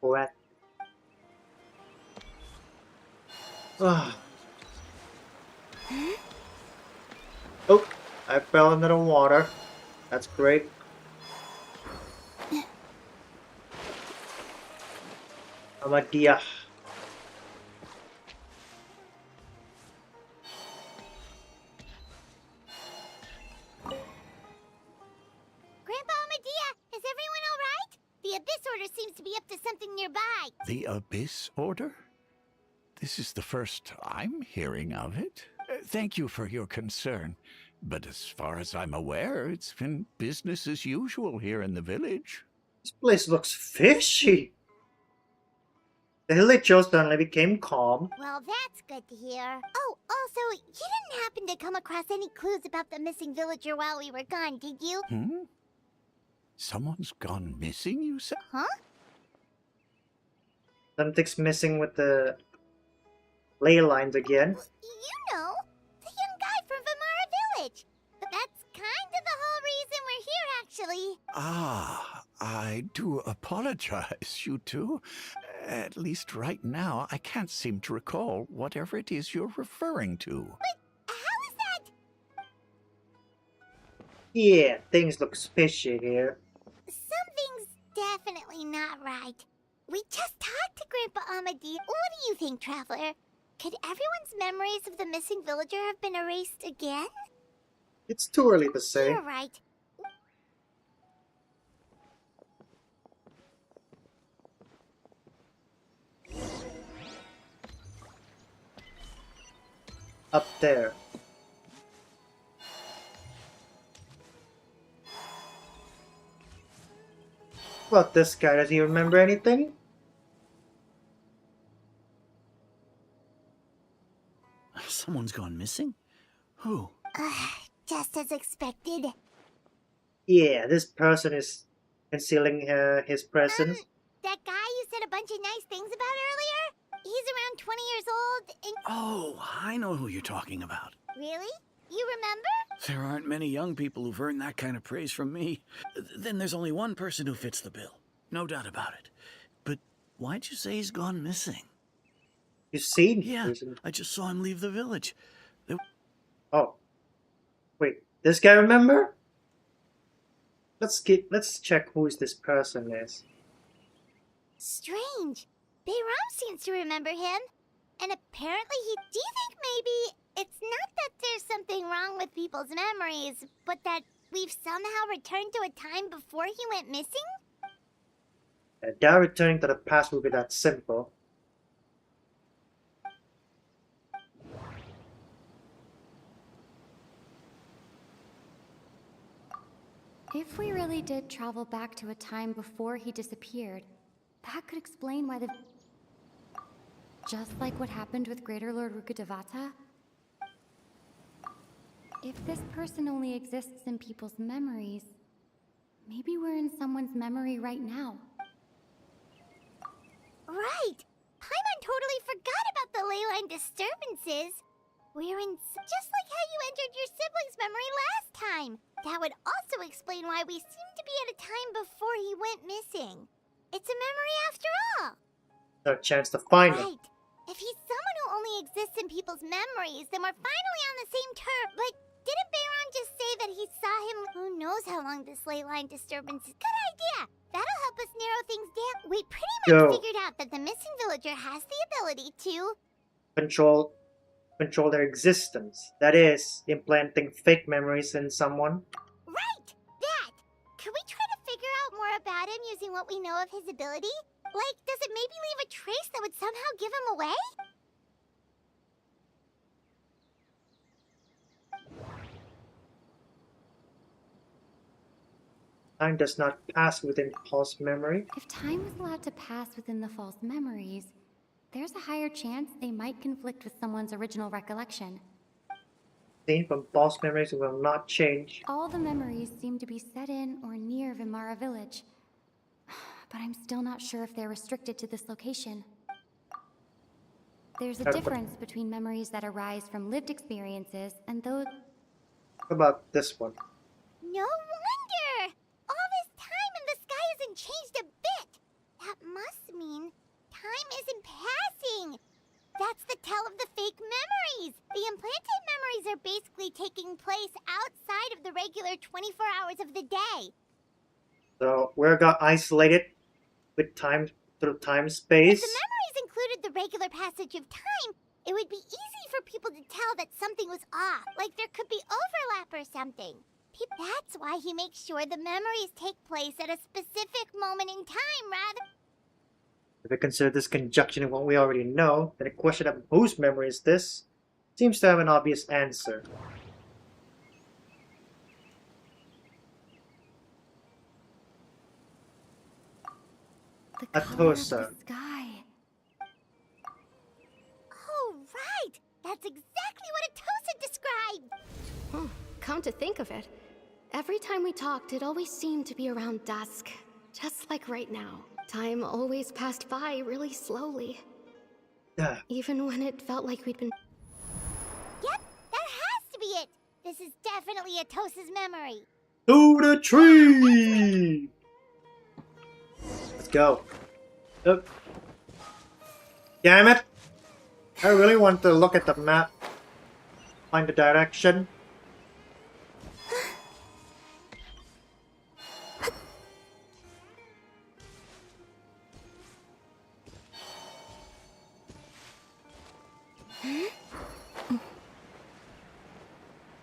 Poet. Oh, I fell into the water. That's great. Amadia. Grandpa Medea, is everyone alright? The Abyss Order seems to be up to something nearby. The Abyss Order? This is the first I'm hearing of it. Thank you for your concern. But as far as I'm aware, it's been business as usual here in the village. This place looks fishy. The village suddenly became calm. Well, that's good to hear. Oh, also, you didn't happen to come across any clues about the missing villager while we were gone, did you? Someone's gone missing, you said? Huh? Something's missing with the ley lines again. You know, the young guy from Vamara Village. But that's kind of the whole reason we're here, actually. Ah, I do apologize, you two. At least right now, I can't seem to recall whatever it is you're referring to. But how is that? Yeah, things look fishy here. Something's definitely not right. We just talked to Grandpa Amadi. What do you think, Traveler? Could everyone's memories of the missing villager have been erased again? It's too early to say. You're right. Up there. What, this guy? Does he remember anything? Someone's gone missing? Who? Just as expected. Yeah, this person is concealing his presence. That guy you said a bunch of nice things about earlier? He's around 20 years old and... Oh, I know who you're talking about. Really? You remember? There aren't many young people who've earned that kind of praise from me. Then there's only one person who fits the bill. No doubt about it. But why'd you say he's gone missing? You've seen? Yeah, I just saw him leave the village. Oh. Wait, this guy remember? Let's check who this person is. Strange. Bayram seems to remember him. And apparently do you think maybe it's not that there's something wrong with people's memories, but that we've somehow returned to a time before he went missing? I doubt returning to the past will be that simple. If we really did travel back to a time before he disappeared, that could explain why the... Just like what happened with Greater Lord Rukkhadevata? If this person only exists in people's memories, maybe we're in someone's memory right now. Right! Paimon totally forgot about the leyline disturbances. We're in... just like how you entered your sibling's memory last time. That would also explain why we seem to be at a time before he went missing. It's a memory after all. No chance to find him. Right. If he's someone who only exists in people's memories, then we're finally on the same term. But didn't Bayron just say that he saw him? Who knows how long this ley line disturbance is? Good idea. That'll help us narrow things down. We pretty much Go. figured out that the missing villager has the ability to... Control their existence. That is, implanting fake memories in someone. Right! That! Could we try to figure out more about him using what we know of his ability? Like, does it maybe leave a trace that would somehow give him away? Time does not pass within false memory. If time was allowed to pass within the false memories, there's a higher chance they might conflict with someone's original recollection. Seen from false memories will not change. All the memories seem to be set in or near Vimara village. But I'm still not sure if they're restricted to this location. There's a difference between memories that arise from lived experiences and those... What about this one? No wonder! All this time and the sky hasn't changed a bit! That must mean time isn't passing! That's the tell of the fake memories! The implanted memories are basically taking place outside of the regular 24 hours of the day. So, where got isolated with time through time If space? the memories included the regular passage of time, it would be easy for people to tell that something was off, like there could be overlap or something. That's why he makes sure the memories take place at a specific moment in time, rather... If we consider this conjunction in what we already know, then the question of whose memory is this seems to have an obvious answer. The color of the Atosa. sky. Oh, right! That's exactly what Atosa described! Come to think of it, every time we talked, it always seemed to be around dusk. Just like right now. Time always passed by really slowly. Yeah. Even when it felt like we'd been... Yep, that has to be it! This is definitely Atosa's memory. To the tree! Let's go. Oh. Damn it! I really want to look at the map. Find the direction.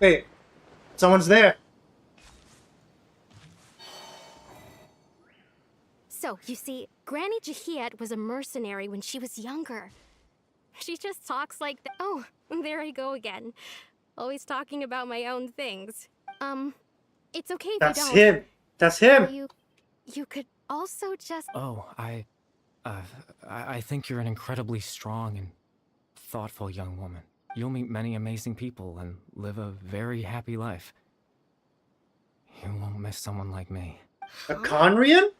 Wait, someone's there. So, you see, Granny Jahiet was a mercenary when she was younger. She just talks like that. Oh, there I go again. Always talking about my own things. It's okay if That's you don't. him. That's him. You could also just... Oh, I think you're an incredibly strong and thoughtful young woman. You'll meet many amazing people and live a very happy life. You won't miss someone like me. A Conrian?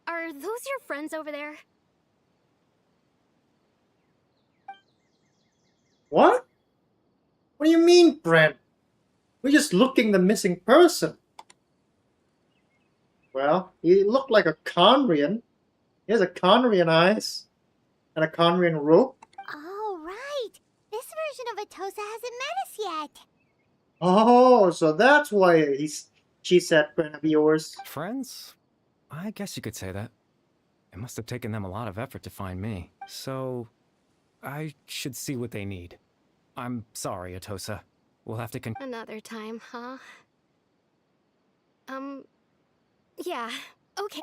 Are those your friends over there? What? What do you mean, Brent? We're just looking the missing person. Well, he looked like a Conrian. He has a Conrian eyes. And a Conrian rope. Oh, right! This version of Atosa hasn't met us yet. Oh, so that's why she said friend of yours. Friends? I guess you could say that. It must have taken them a lot of effort to find me. So, I should see what they need. I'm sorry, Atosa. We'll have to Another time, huh? Yeah, okay.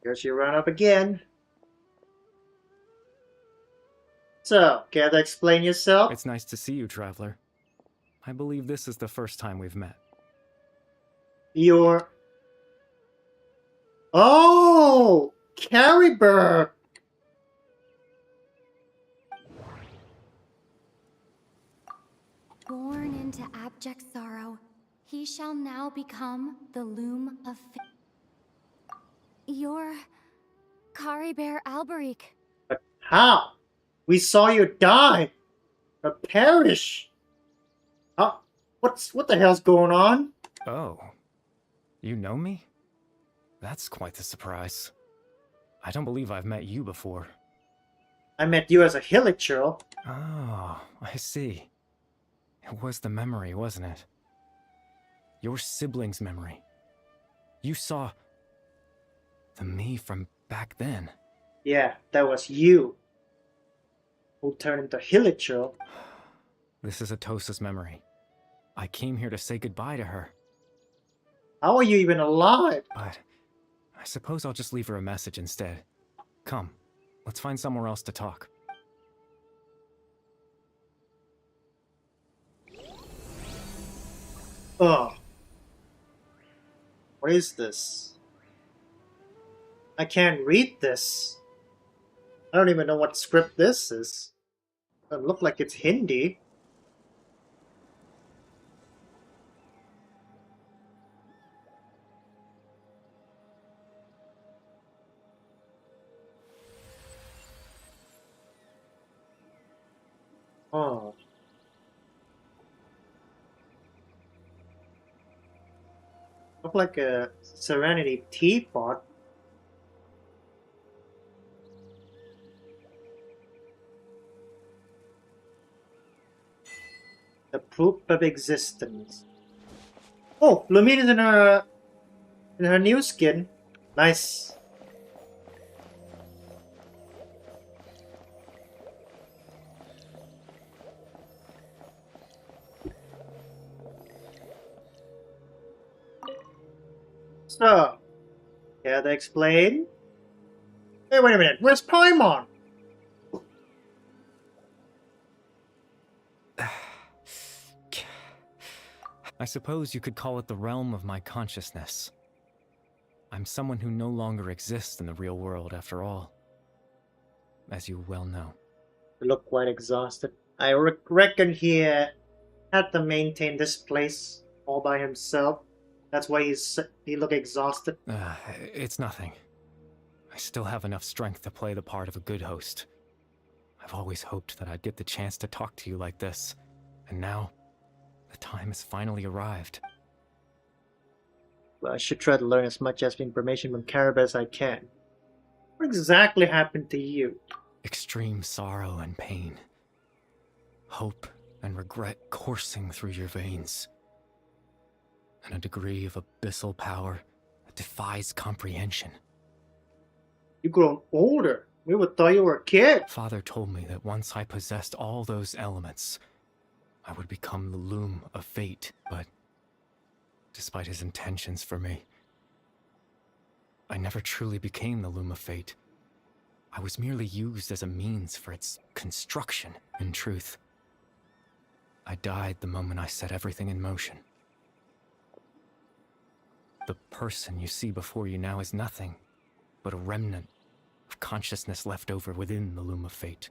Here she ran up again. So, care to explain yourself? It's nice to see you, Traveler. I believe this is the first time we've met. You're... Oh! Caribur! Born into abject sorrow, he shall now become the loom of... You're... Caribur Alberic. But how? We saw you die! Or perish! What the hell's going on? Oh. You know me? That's quite the surprise. I don't believe I've met you before. I met you as a villager. Oh, I see. It was the memory, wasn't it? Your sibling's memory. You saw the me from back then. Yeah, that was you who turned into villager. This is Atosa's memory. I came here to say goodbye to her. How are you even alive? But I suppose I'll just leave her a message instead. Come, let's find somewhere else to talk. Oh. What is this? I can't read this. I don't even know what script this is. It doesn't look like it's Hindi. Oh. Look like a Serenity teapot. The proof of existence. Oh, Lumine is in her new skin. Nice. So, care to explain? Hey, wait a minute. Where's Paimon? I suppose you could call it the realm of my consciousness. I'm someone who no longer exists in the real world, after all. As you well know. You look quite exhausted. I reckon he had to maintain this place all by himself. That's why he look exhausted. It's nothing. I still have enough strength to play the part of a good host. I've always hoped that I'd get the chance to talk to you like this, and now the time has finally arrived. Well, I should try to learn as much information from Carib as I can. What exactly happened to you? Extreme sorrow and pain. Hope and regret coursing through your veins. And a degree of abyssal power that defies comprehension. You've grown older. We would thought you were a kid. Father told me that once I possessed all those elements, I would become the loom of fate, but despite his intentions for me, I never truly became the loom of fate. I was merely used as a means for its construction, in truth. I died the moment I set everything in motion. The person you see before you now is nothing but a remnant of consciousness left over within the loom of fate.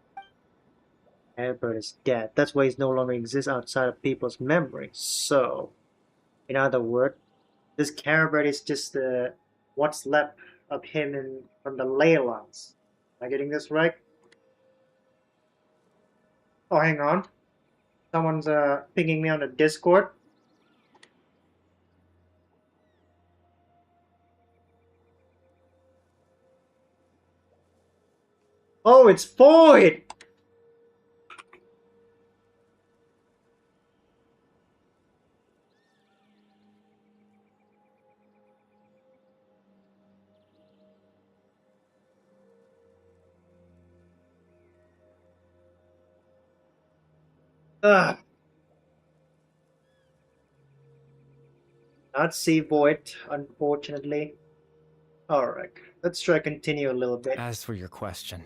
Albert is dead. That's why he no longer exists outside of people's memories. So, in other words, this Caribert is just what's left of him from the ley lines. Am I getting this right? Oh, hang on. Someone's pinging me on the Discord. Oh, it's Void! Ugh. Not see Void, unfortunately. Alright, let's try to continue a little bit. As for your question,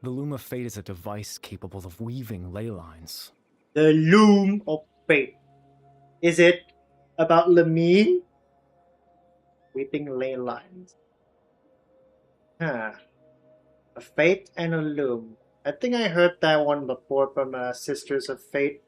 the loom of fate is a device capable of weaving ley lines. The Loom of Fate. Is it about Lumine? Weeping ley lines. Huh. A Fate and a Loom. I think I heard that one before from Sisters of Fate.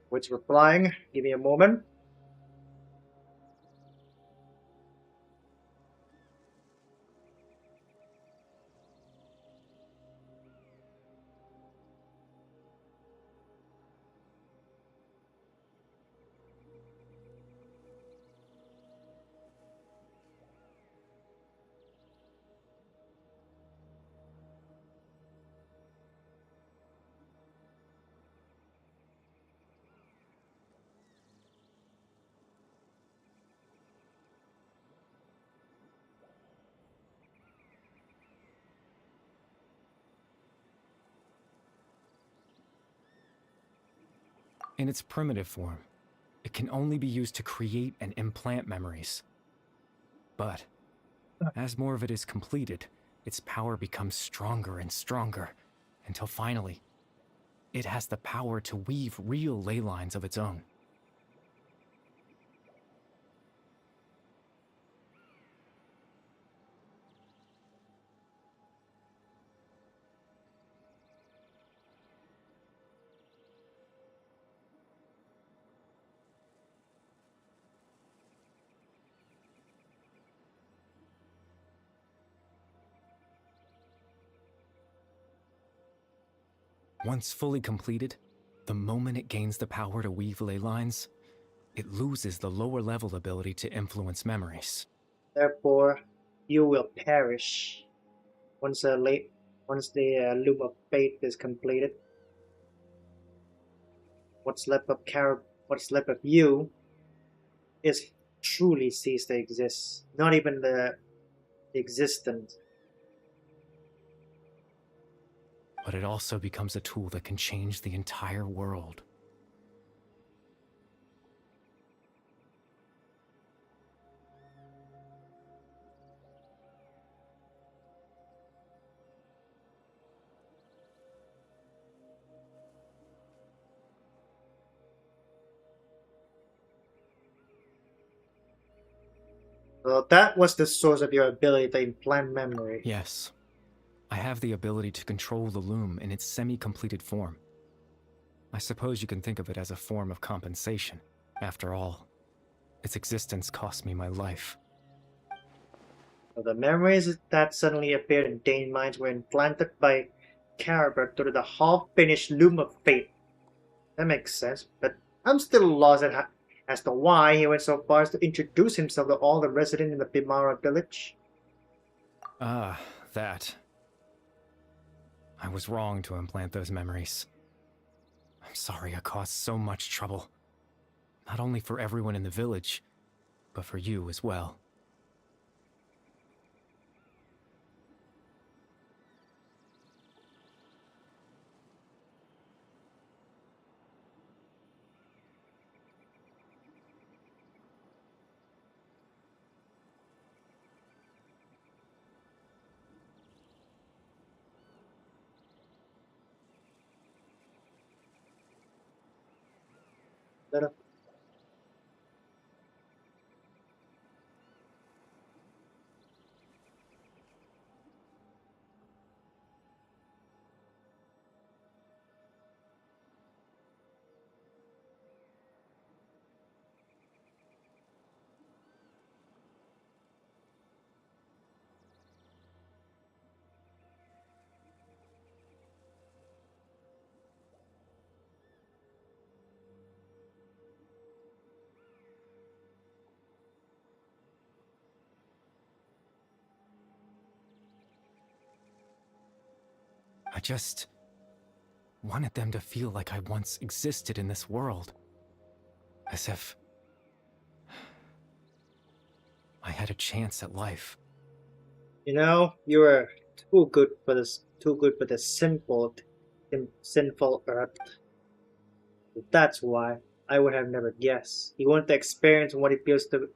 Which replying? Give me a moment. In its primitive form, it can only be used to create and implant memories. But as more of it is completed, its power becomes stronger and stronger, until finally, it has the power to weave real ley lines of its own. Once fully completed, the moment it gains the power to weave ley lines, it loses the lower level ability to influence memories. Therefore, you will perish once the loop of fate is completed. What's left of you is truly cease to exist. Not even the existence. But it also becomes a tool that can change the entire world. So that was the source of your ability to implant memory. Yes, I have the ability to control the loom in its semi-completed form. I suppose you can think of it as a form of compensation. After all, its existence cost me my life. So the memories that suddenly appeared in Dane's mind were implanted by Carver through the half-finished loom of fate. That makes sense, but I'm still lost as to why he went so far as to introduce himself to all the residents in the Pimara village. Ah, that. I was wrong to implant those memories. I'm sorry I caused so much trouble. Not only for everyone in the village, but for you as well. That I just wanted them to feel like I once existed in this world. As if I had a chance at life. You know, you were too good for the sinful earth. That's why I would have never guessed. You wanted to experience what it feels to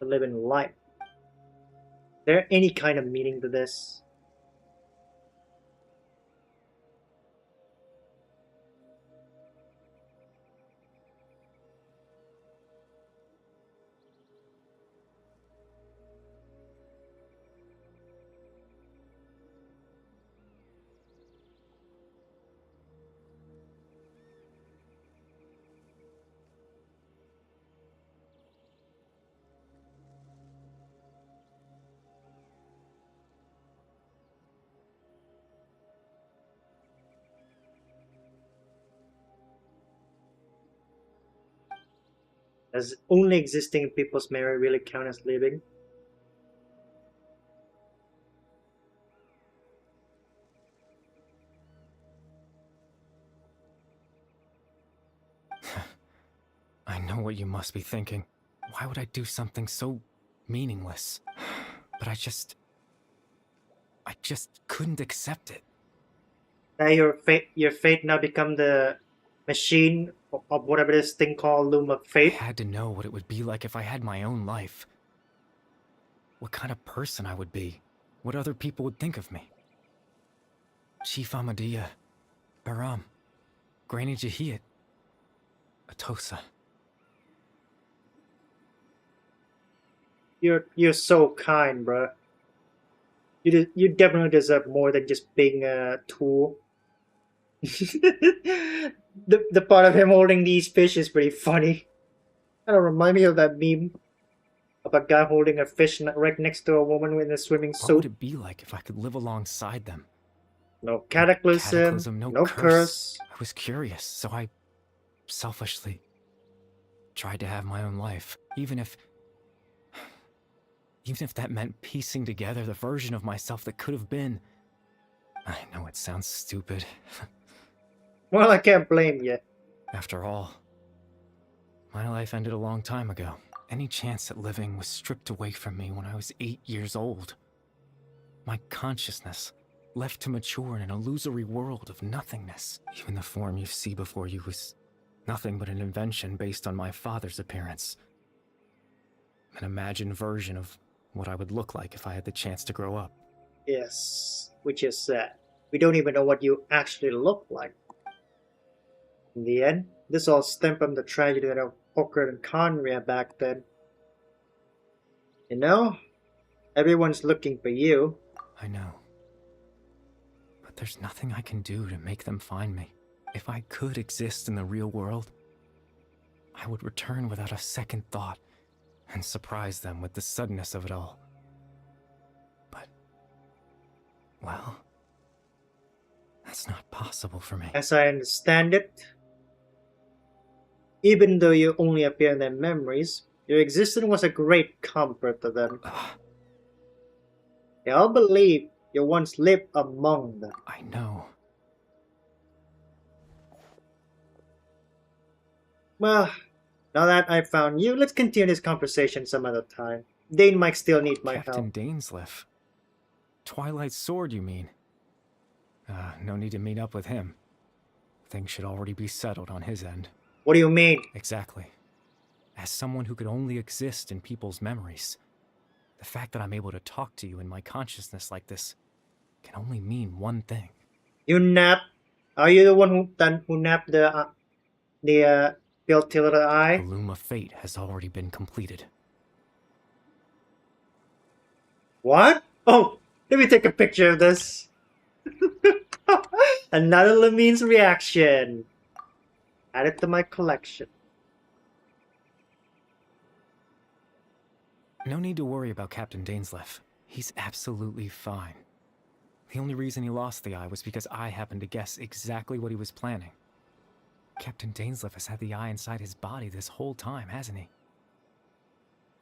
live in life. Is there any kind of meaning to this? Does only existing in people's memory really count as living? I know what you must be thinking. Why would I do something so meaningless? But I just couldn't accept it. That your fate now become the machine of whatever this thing called Loom of I Fate. had to know what it would be like if I had my own life. What kind of person I would be. What other people would think of me. Chief Ahmadiyya, Baram, Granny Jahiyat, Atosa. You're so kind, bruh. You definitely deserve more than just being a tool. The part of him holding these fish is pretty funny. Kind of remind me of that meme of a guy holding a fish right next to a woman in a swimming What would suit. it be like if I could live alongside them? No cataclysm, no curse. I was curious, so I selfishly tried to have my own life, even if that meant piecing together the version of myself that could have been. I know it sounds stupid. Well, I can't blame you. After all, my life ended a long time ago. Any chance at living was stripped away from me when I was 8 years old. My consciousness left to mature in an illusory world of nothingness. Even the form you see before you was nothing but an invention based on my father's appearance. An imagined version of what I would look like if I had the chance to grow up. Yes, which is sad. We don't even know what you actually look like. In the end, this all stemmed from the tragedy that occurred in Conria back then. You know, everyone's looking for you. I know. But there's nothing I can do to make them find me. If I could exist in the real world, I would return without a second thought and surprise them with the suddenness of it all. But, well, that's not possible for me. As I understand it, even though you only appear in their memories, your existence was a great comfort to them. They all believe you once lived among them. I know. Well, now that I've found you, let's continue this conversation some other time. Dane might still need my Captain help. Dainsleif. Twilight Sword, you mean? No need to meet up with him. Things should already be settled on his end. What do you mean? Exactly. As someone who could only exist in people's memories, the fact that I'm able to talk to you in my consciousness like this can only mean one thing. You nap? Are you the one who napped the Bill Tiller The eye? Loom of Fate has already been completed. What? Oh, let me take a picture of this. Another Lumine's reaction. Add it to my collection. No need to worry about Captain Dainsleif. He's absolutely fine. The only reason he lost the eye was because I happened to guess exactly what he was planning. Captain Dainsleif has had the eye inside his body this whole time, hasn't he?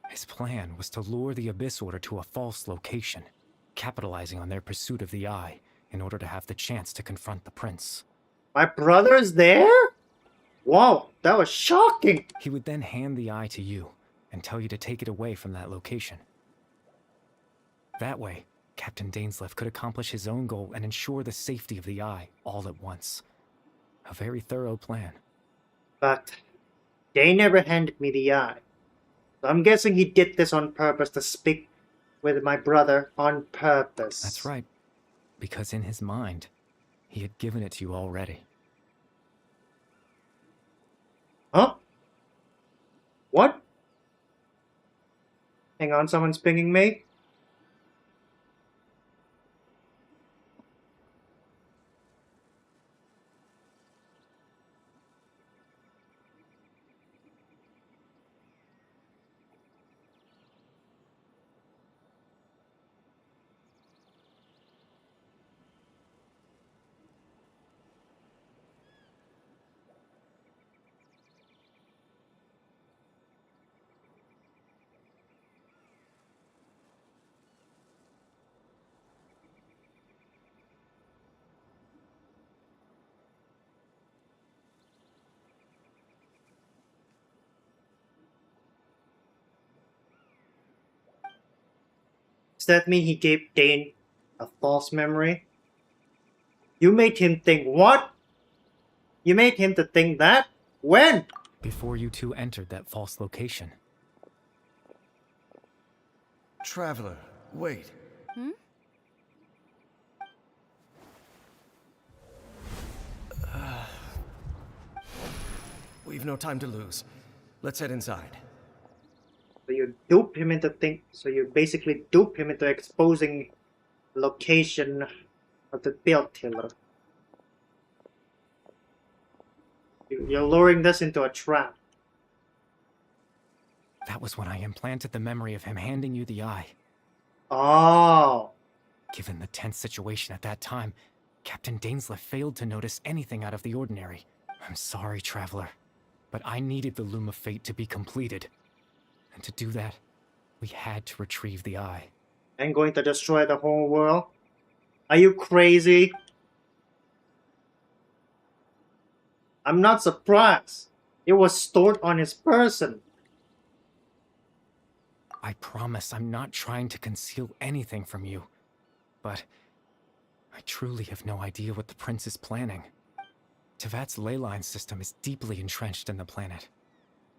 His plan was to lure the Abyss Order to a false location, capitalizing on their pursuit of the eye in order to have the chance to confront the prince. My brother's there? Wow, that was shocking. He would then hand the eye to you and tell you to take it away from that location. That way, Captain Dainsleif could accomplish his own goal and ensure the safety of the eye all at once. A very thorough plan. But they never handed me the eye. So I'm guessing he did this on purpose to speak with my brother on purpose. That's right. Because in his mind, he had given it to you already. Huh? What? Hang on, someone's pinging me. Does that mean he gave Dane a false memory? You made him think what? You made him to think that? When? Before you two entered that false location. Traveler, wait. We've no time to lose. Let's head inside. So you dupe him into so you basically dupe him into exposing the location of the build killer. You're luring this into a trap. That was when I implanted the memory of him handing you the eye. Oh. Given the tense situation at that time, Captain Dainsleif failed to notice anything out of the ordinary. I'm sorry, Traveler, but I needed the Loom of Fate to be completed. And to do that, we had to retrieve the eye. And going to destroy the whole world? Are you crazy? I'm not surprised. It was stored on his person. I promise I'm not trying to conceal anything from you, but I truly have no idea what the Prince is planning. Tevat's ley line system is deeply entrenched in the planet.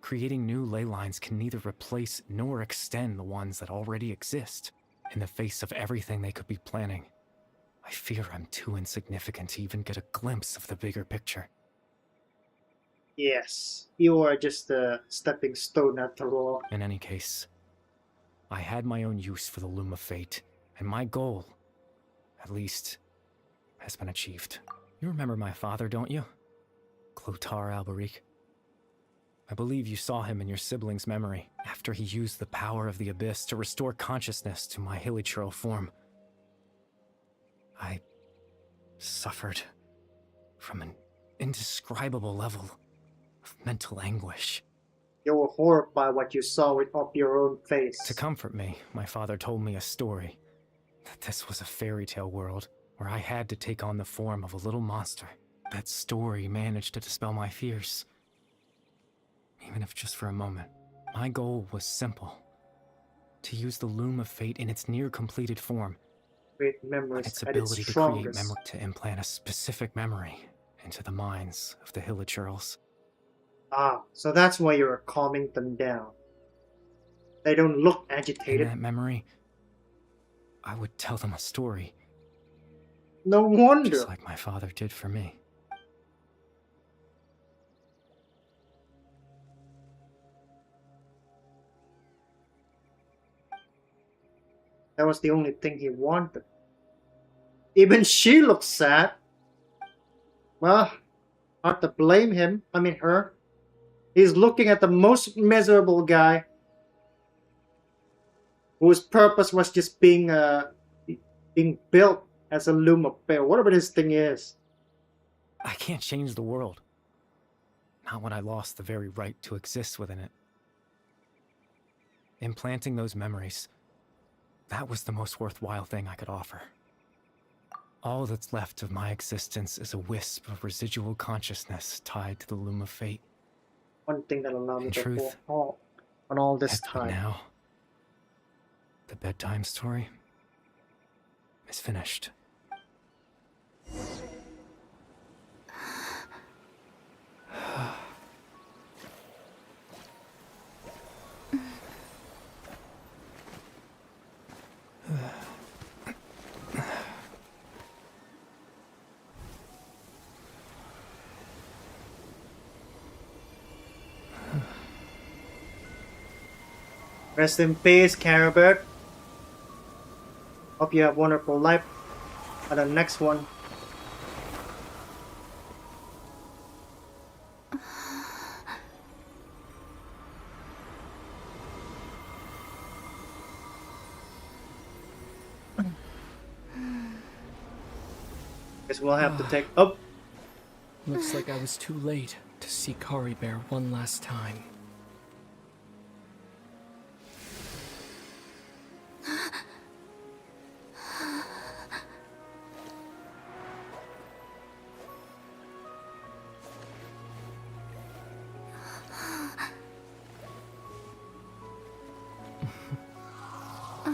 Creating new ley lines can neither replace nor extend the ones that already exist. In the face of everything they could be planning, I fear I'm too insignificant to even get a glimpse of the bigger picture. Yes, you are just a stepping stone after all. In any case, I had my own use for the Loom of Fate, and my goal, at least, has been achieved. You remember my father, don't you? Clotar Alberic. I believe you saw him in your sibling's memory, after he used the power of the Abyss to restore consciousness to my hilichurl form. I suffered from an indescribable level of mental anguish. You were horrified by what you saw with your own face. To comfort me, my father told me a story. That this was a fairy tale world, where I had to take on the form of a little monster. That story managed to dispel my fears. Even if just for a moment. My goal was simple. To use the Loom of Fate in its near-completed form. Great memories Its at ability its to create strongest. to implant a specific memory into the minds of the hilichurls. Ah, so that's why you're calming them down. They don't look In agitated. that memory, I would tell them a story, No wonder. just like my father did for me. That was the only thing he wanted. Even she looks sad. Well, hard to blame him. I mean her. He's looking at the most miserable guy whose purpose was just being built as a loom of fate, whatever this thing is. I can't change the world. Not when I lost the very right to exist within it. Implanting those memories, that was the most worthwhile thing I could offer. All that's left of my existence is a wisp of residual consciousness tied to the Loom of Fate. One thing that allowed me In to truth, fall on all this But time. now, the bedtime story is finished. Rest in peace, Caribert. Hope you have a wonderful life. And the next one. Guess we'll have to take up. Looks like I was too late to see Kari Bear one last time.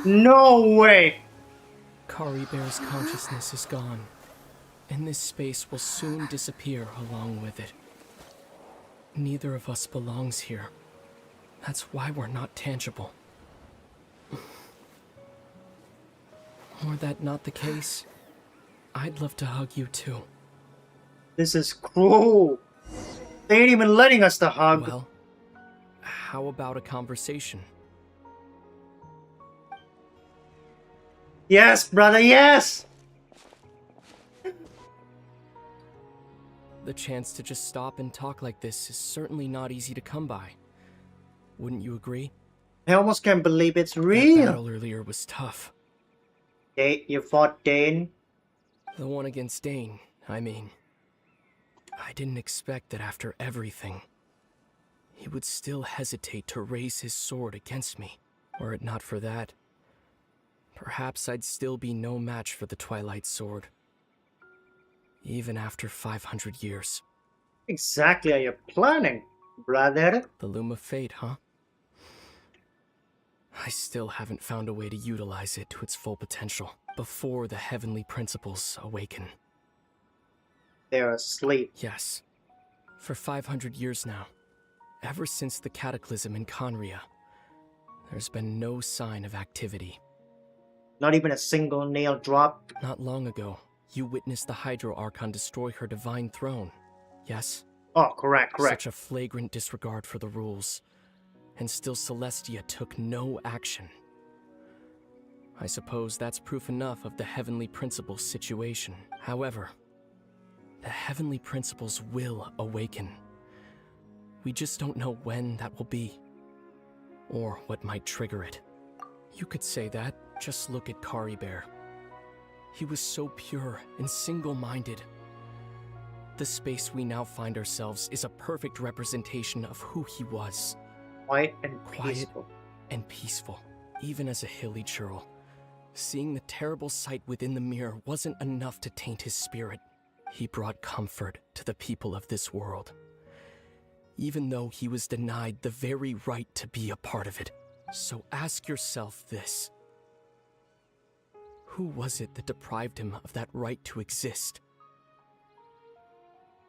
No way! Kari Bear's consciousness is gone, and this space will soon disappear along with it. Neither of us belongs here. That's why we're not tangible. Were that not the case, I'd love to hug you too. This is cruel. They ain't even letting us to hug. Well, how about a conversation? Yes, brother, yes! The chance to just stop and talk like this is certainly not easy to come by. Wouldn't you agree? I almost can't believe it's That real. battle earlier was tough. You fought Dane? The one against Dane, I mean. I didn't expect that after everything, he would still hesitate to raise his sword against me. Were it not for that, perhaps I'd still be no match for the Twilight Sword. Even after 500 years. Exactly are you planning, brother? The Loom of Fate, huh? I still haven't found a way to utilize it to its full potential before the heavenly principles awaken. They're asleep. Yes. For 500 years now, ever since the cataclysm in Conria, there's been no sign of activity. Not even a single nail drop. Not long ago, you witnessed the Hydro Archon destroy her divine throne, yes? Oh, correct. Such a flagrant disregard for the rules, and still Celestia took no action. I suppose that's proof enough of the Heavenly Principles situation. However, the Heavenly Principles will awaken. We just don't know when that will be, or what might trigger it. You could say that. Just look at Kari Bear. He was so pure and single-minded. The space we now find ourselves is a perfect representation of who he was. Quiet and Quiet peaceful. and peaceful, even as a hilly churl. Seeing the terrible sight within the mirror wasn't enough to taint his spirit. He brought comfort to the people of this world, even though he was denied the very right to be a part of it. So ask yourself this. Who was it that deprived him of that right to exist?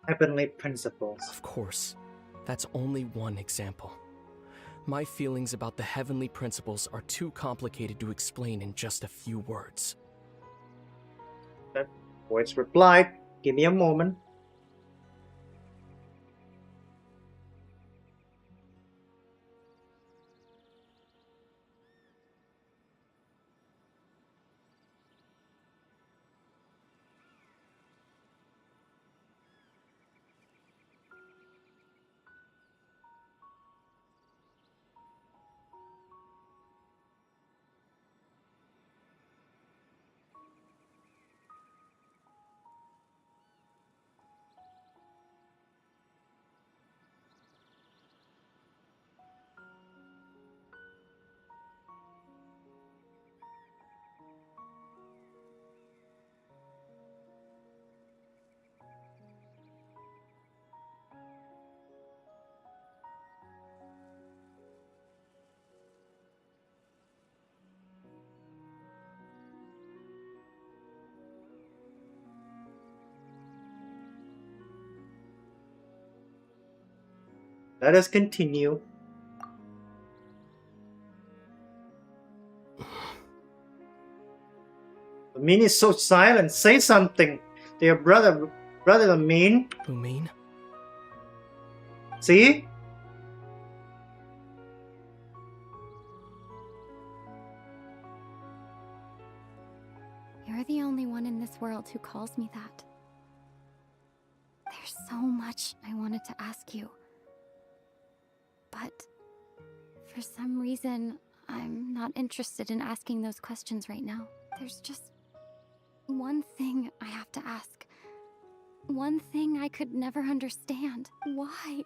Heavenly principles. Of course, that's only one example. My feelings about the heavenly principles are too complicated to explain in just a few words. That voice replied, "Give me a moment." Let us continue. Lumine is so silent. Say something to your brother, Lumine. Lumine? See? You're the only one in this world who calls me that. There's so much I wanted to ask you. But for some reason, I'm not interested in asking those questions right now. There's just one thing I have to ask. One thing I could never understand. Why?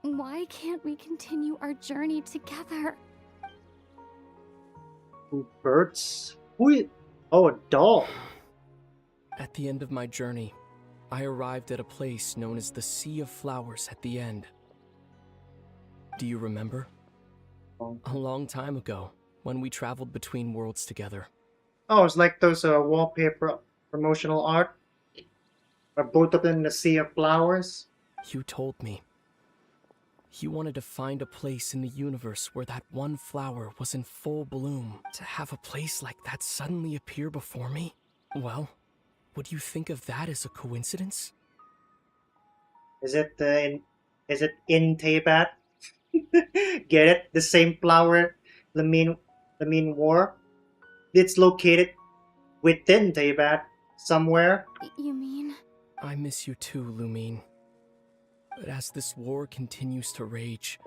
Why can't we continue our journey together? Who birds? Oh, a doll. At the end of my journey, I arrived at a place known as the Sea of Flowers at the end. Do you remember? A long time ago, when we traveled between worlds together. Oh, it's like those wallpaper promotional art. Are both of them in the sea of flowers? You told me. You wanted to find a place in the universe where that one flower was in full bloom. To have a place like that suddenly appear before me? Well, would you think of that as a coincidence? Is it in Teyvat? Get it? The same flower, lumine war. It's located within Teyvat somewhere. You mean? I miss you too, Lumine. But as this war continues to rage,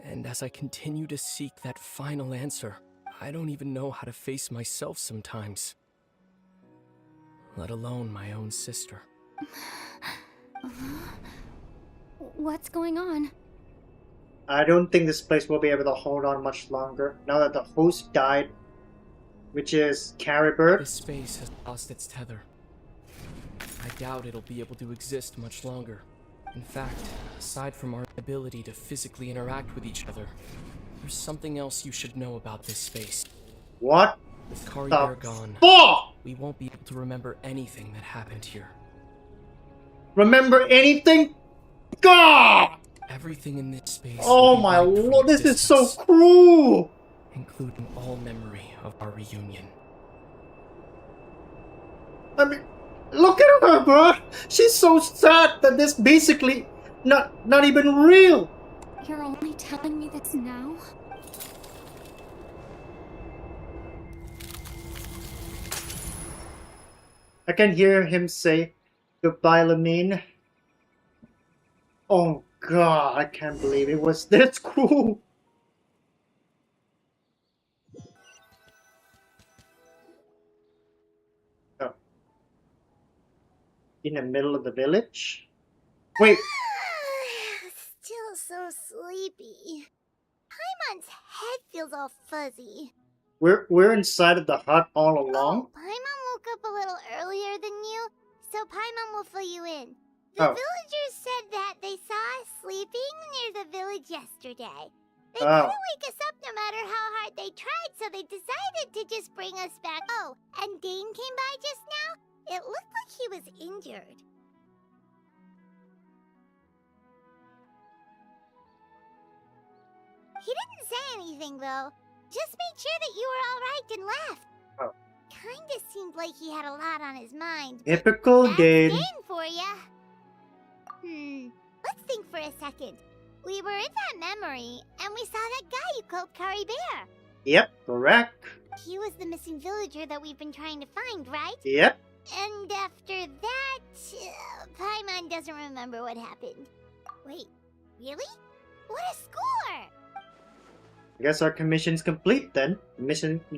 and as I continue to seek that final answer, I don't even know how to face myself sometimes. Let alone my own sister. What's going on? I don't think this place will be able to hold on much longer now that the host died, which is Caribert. This space has lost its tether. I doubt it'll be able to exist much longer. In fact, aside from our ability to physically interact with each other, there's something else you should know about this space. What? With Caribert gone, Fuck! we won't be able to remember anything that happened here. Remember anything? God! Everything in this space. Oh will be my wiped from lord, this is so existence, cruel! including all memory of our reunion. I mean, look at her, bro! She's so sad that this basically not even real! You're only telling me this now? I can hear him say, "Goodbye, Lumine." Oh god, I can't believe it was this cruel! Oh. In the middle of the village? Wait, Still so sleepy. Paimon's head feels all fuzzy. we're inside of the hut all along? Oh, Paimon woke up a little earlier than you, so Paimon will fill you in. The Oh. villagers said that they saw us sleeping near the village yesterday. They Oh. couldn't wake us up no matter how hard they tried, so they decided to just bring us back. Oh, and Dane came by just now. It looked like he was injured. He didn't say anything, though. Just made sure that you were all right and left. Oh. Kinda seemed like he had a lot on his mind. Typical That's Dane. Dane for ya. Let's think for a second. We were in that memory, and we saw that guy you called Curry Bear. Yep, correct. He was the missing villager that we've been trying to find, right? Yep. And after that, Paimon doesn't remember what happened. Wait, really? What a score! I guess our commission's complete then. The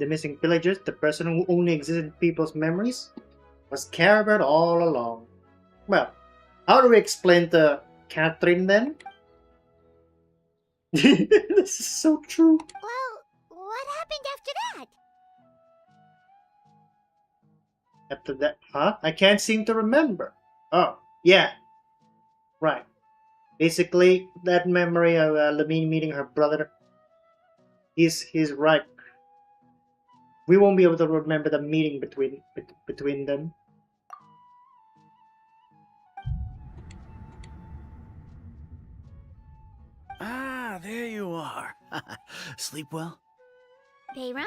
missing villagers, the person who only existed in people's memories, was Caribert all along. Well, how do we explain to Catherine then? This is so true. Well, what happened after that? After that, huh? I can't seem to remember. Oh, yeah. Right. Basically, that memory of Lumine meeting her brother, he's right. We won't be able to remember the meeting between them. Ah, there you are. Sleep well? Bayram,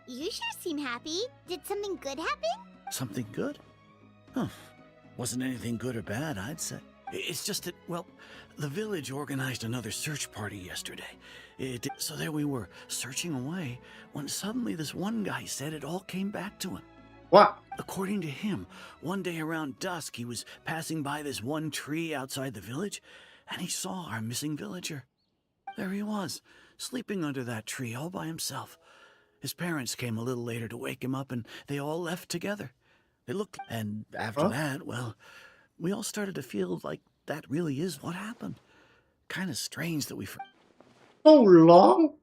you sure seem happy. Did something good happen? Something good? Huh. Wasn't anything good or bad, I'd say. It's just that, well, the village organized another search party yesterday. So there we were, searching away, when suddenly this one guy said it all came back to him. What? According to him, one day around dusk, he was passing by this one tree outside the village, and he saw our missing villager. There he was, sleeping under that tree all by himself. His parents came a little later to wake him up, and they all left together. They looked, and after that, well, we all started to feel like that really is what happened. Kind of strange that we... So long?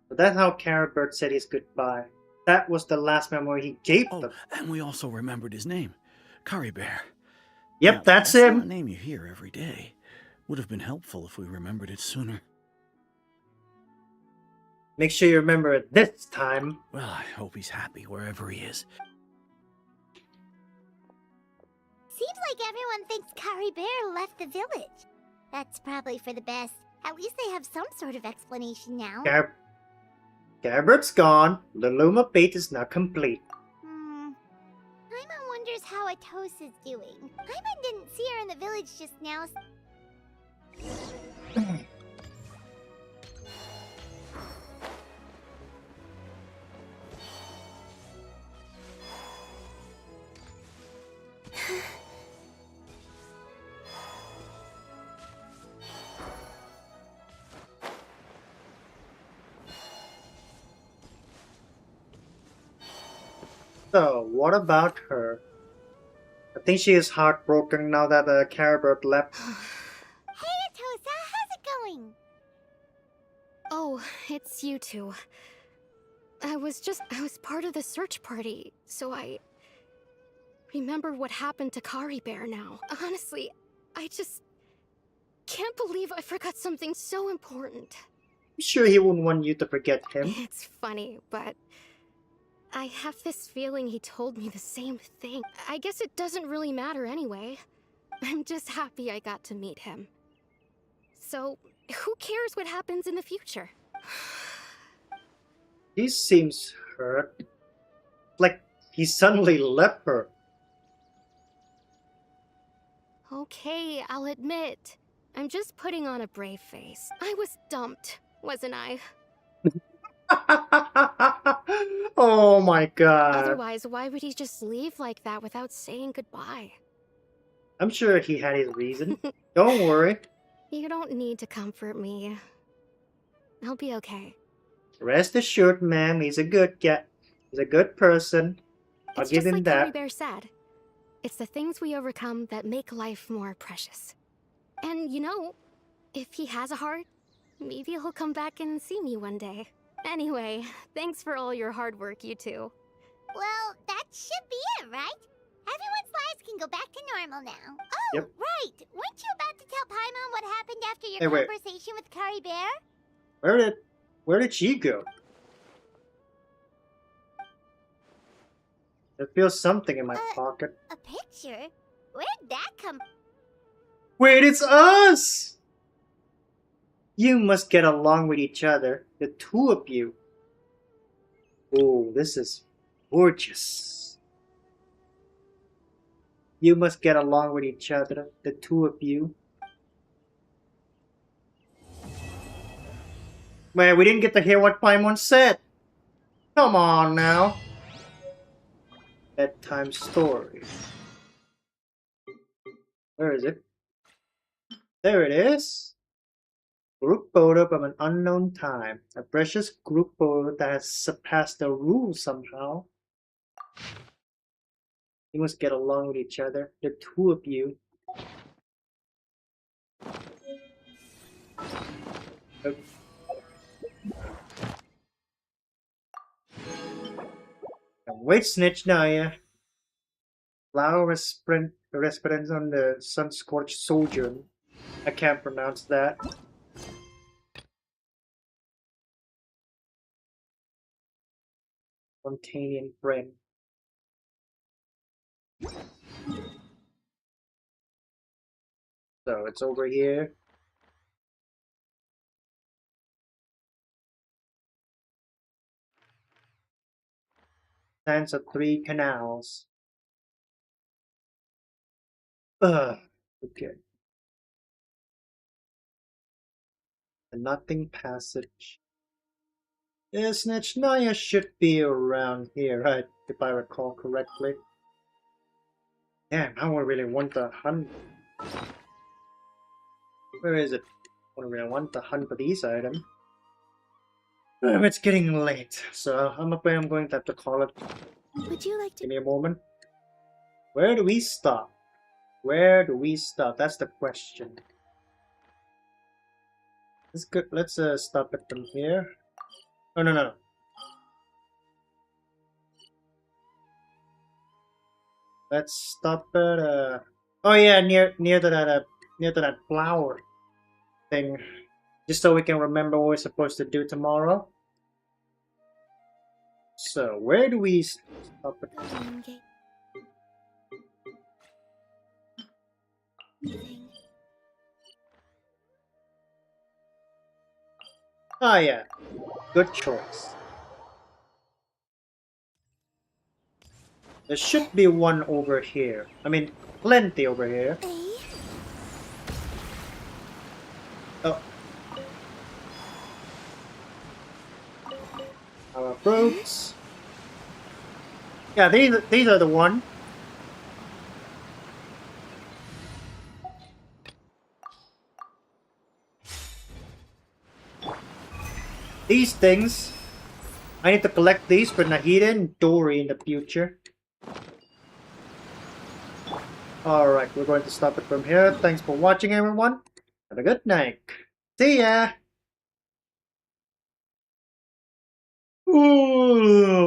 But that's how Caribert said his goodbye. That was the last memory he gave them. And we also remembered his name, Curry Bear. Yep, Now, that's not him. a name you hear every day. Would have been helpful if we remembered it sooner. Make sure you remember it this time. Well, I hope he's happy wherever he is. Seems like everyone thinks Curry Bear left the village. That's probably for the best. At least they have some sort of explanation now. Garbert's gone. The Luma bait is now complete. Paimon wonders how Atosa's doing. Paimon didn't see her in the village just now. So, what about her? I think she is heartbroken now that Carbert left. Hey, Atosa, how's it going? Oh, it's you two. I was part of the search party, so I remember what happened to Kari Bear now. Honestly, I just can't believe I forgot something so important. I'm sure he wouldn't want you to forget him. It's funny, but I have this feeling he told me the same thing. I guess it doesn't really matter anyway. I'm just happy I got to meet him. So, who cares what happens in the future? He seems hurt. Like he suddenly left her. Okay, I'll admit. I'm just putting on a brave face. I was dumped, wasn't I? Oh my god. Otherwise, why would he just leave like that without saying goodbye? I'm sure he had his reason. Don't worry. You don't need to comfort me. I'll be okay. Rest assured, ma'am, he's a good guy. He's a good person. I'll It's give just him like that. Kari Bear said. It's the things we overcome that make life more precious. And you know, if he has a heart, maybe he'll come back and see me one day. Anyway, thanks for all your hard work, you two. Well, that should be it, right? Everyone's lives can go back to normal now. Oh, Yep. right! Weren't you about to tell Paimon what happened after your Hey, wait. conversation with Kari Bear? Where did she go? I feel something in my pocket. A picture? Where'd that come from? Wait, it's us! You must get along with each other, the two of you. Oh, this is gorgeous. You must get along with each other, the two of you. Man, we didn't get to hear what Paimon said. Come on now. Bedtime story. Where is it? There it is. Group photo from an unknown time. A precious group photo that has surpassed the rules somehow. You must get along with each other, the two of you. Oh. Wait, Snezhnaya. Flower respirants on the sun-scorched sojourn. I can't pronounce that. Montanian friend. So it's over here. Stands of 3 canals. Okay. The Nothing Passage. Yes, Snezhnaya should be around here, right? If I recall correctly. Damn, I would really want the hunt. Where is it? I really want the hunt for these items. It's getting late, so I'm afraid I'm going to have to call it. Would you like to? Give me a moment. Where do we stop? Where do we stop? That's the question. Let's stop it from here. Oh no. Let's stop at oh yeah, near to that flower thing, just so we can remember what we're supposed to do tomorrow. So where do we stop at? Ah, yeah. Good choice. There should be one over here. I mean, plenty over here. Oh. Our fruits. Yeah, these are the one. These things. I need to collect these for Nahida and Dory in the future. Alright, we're going to stop it from here. Thanks for watching, everyone. Have a good night. See ya! Ooh.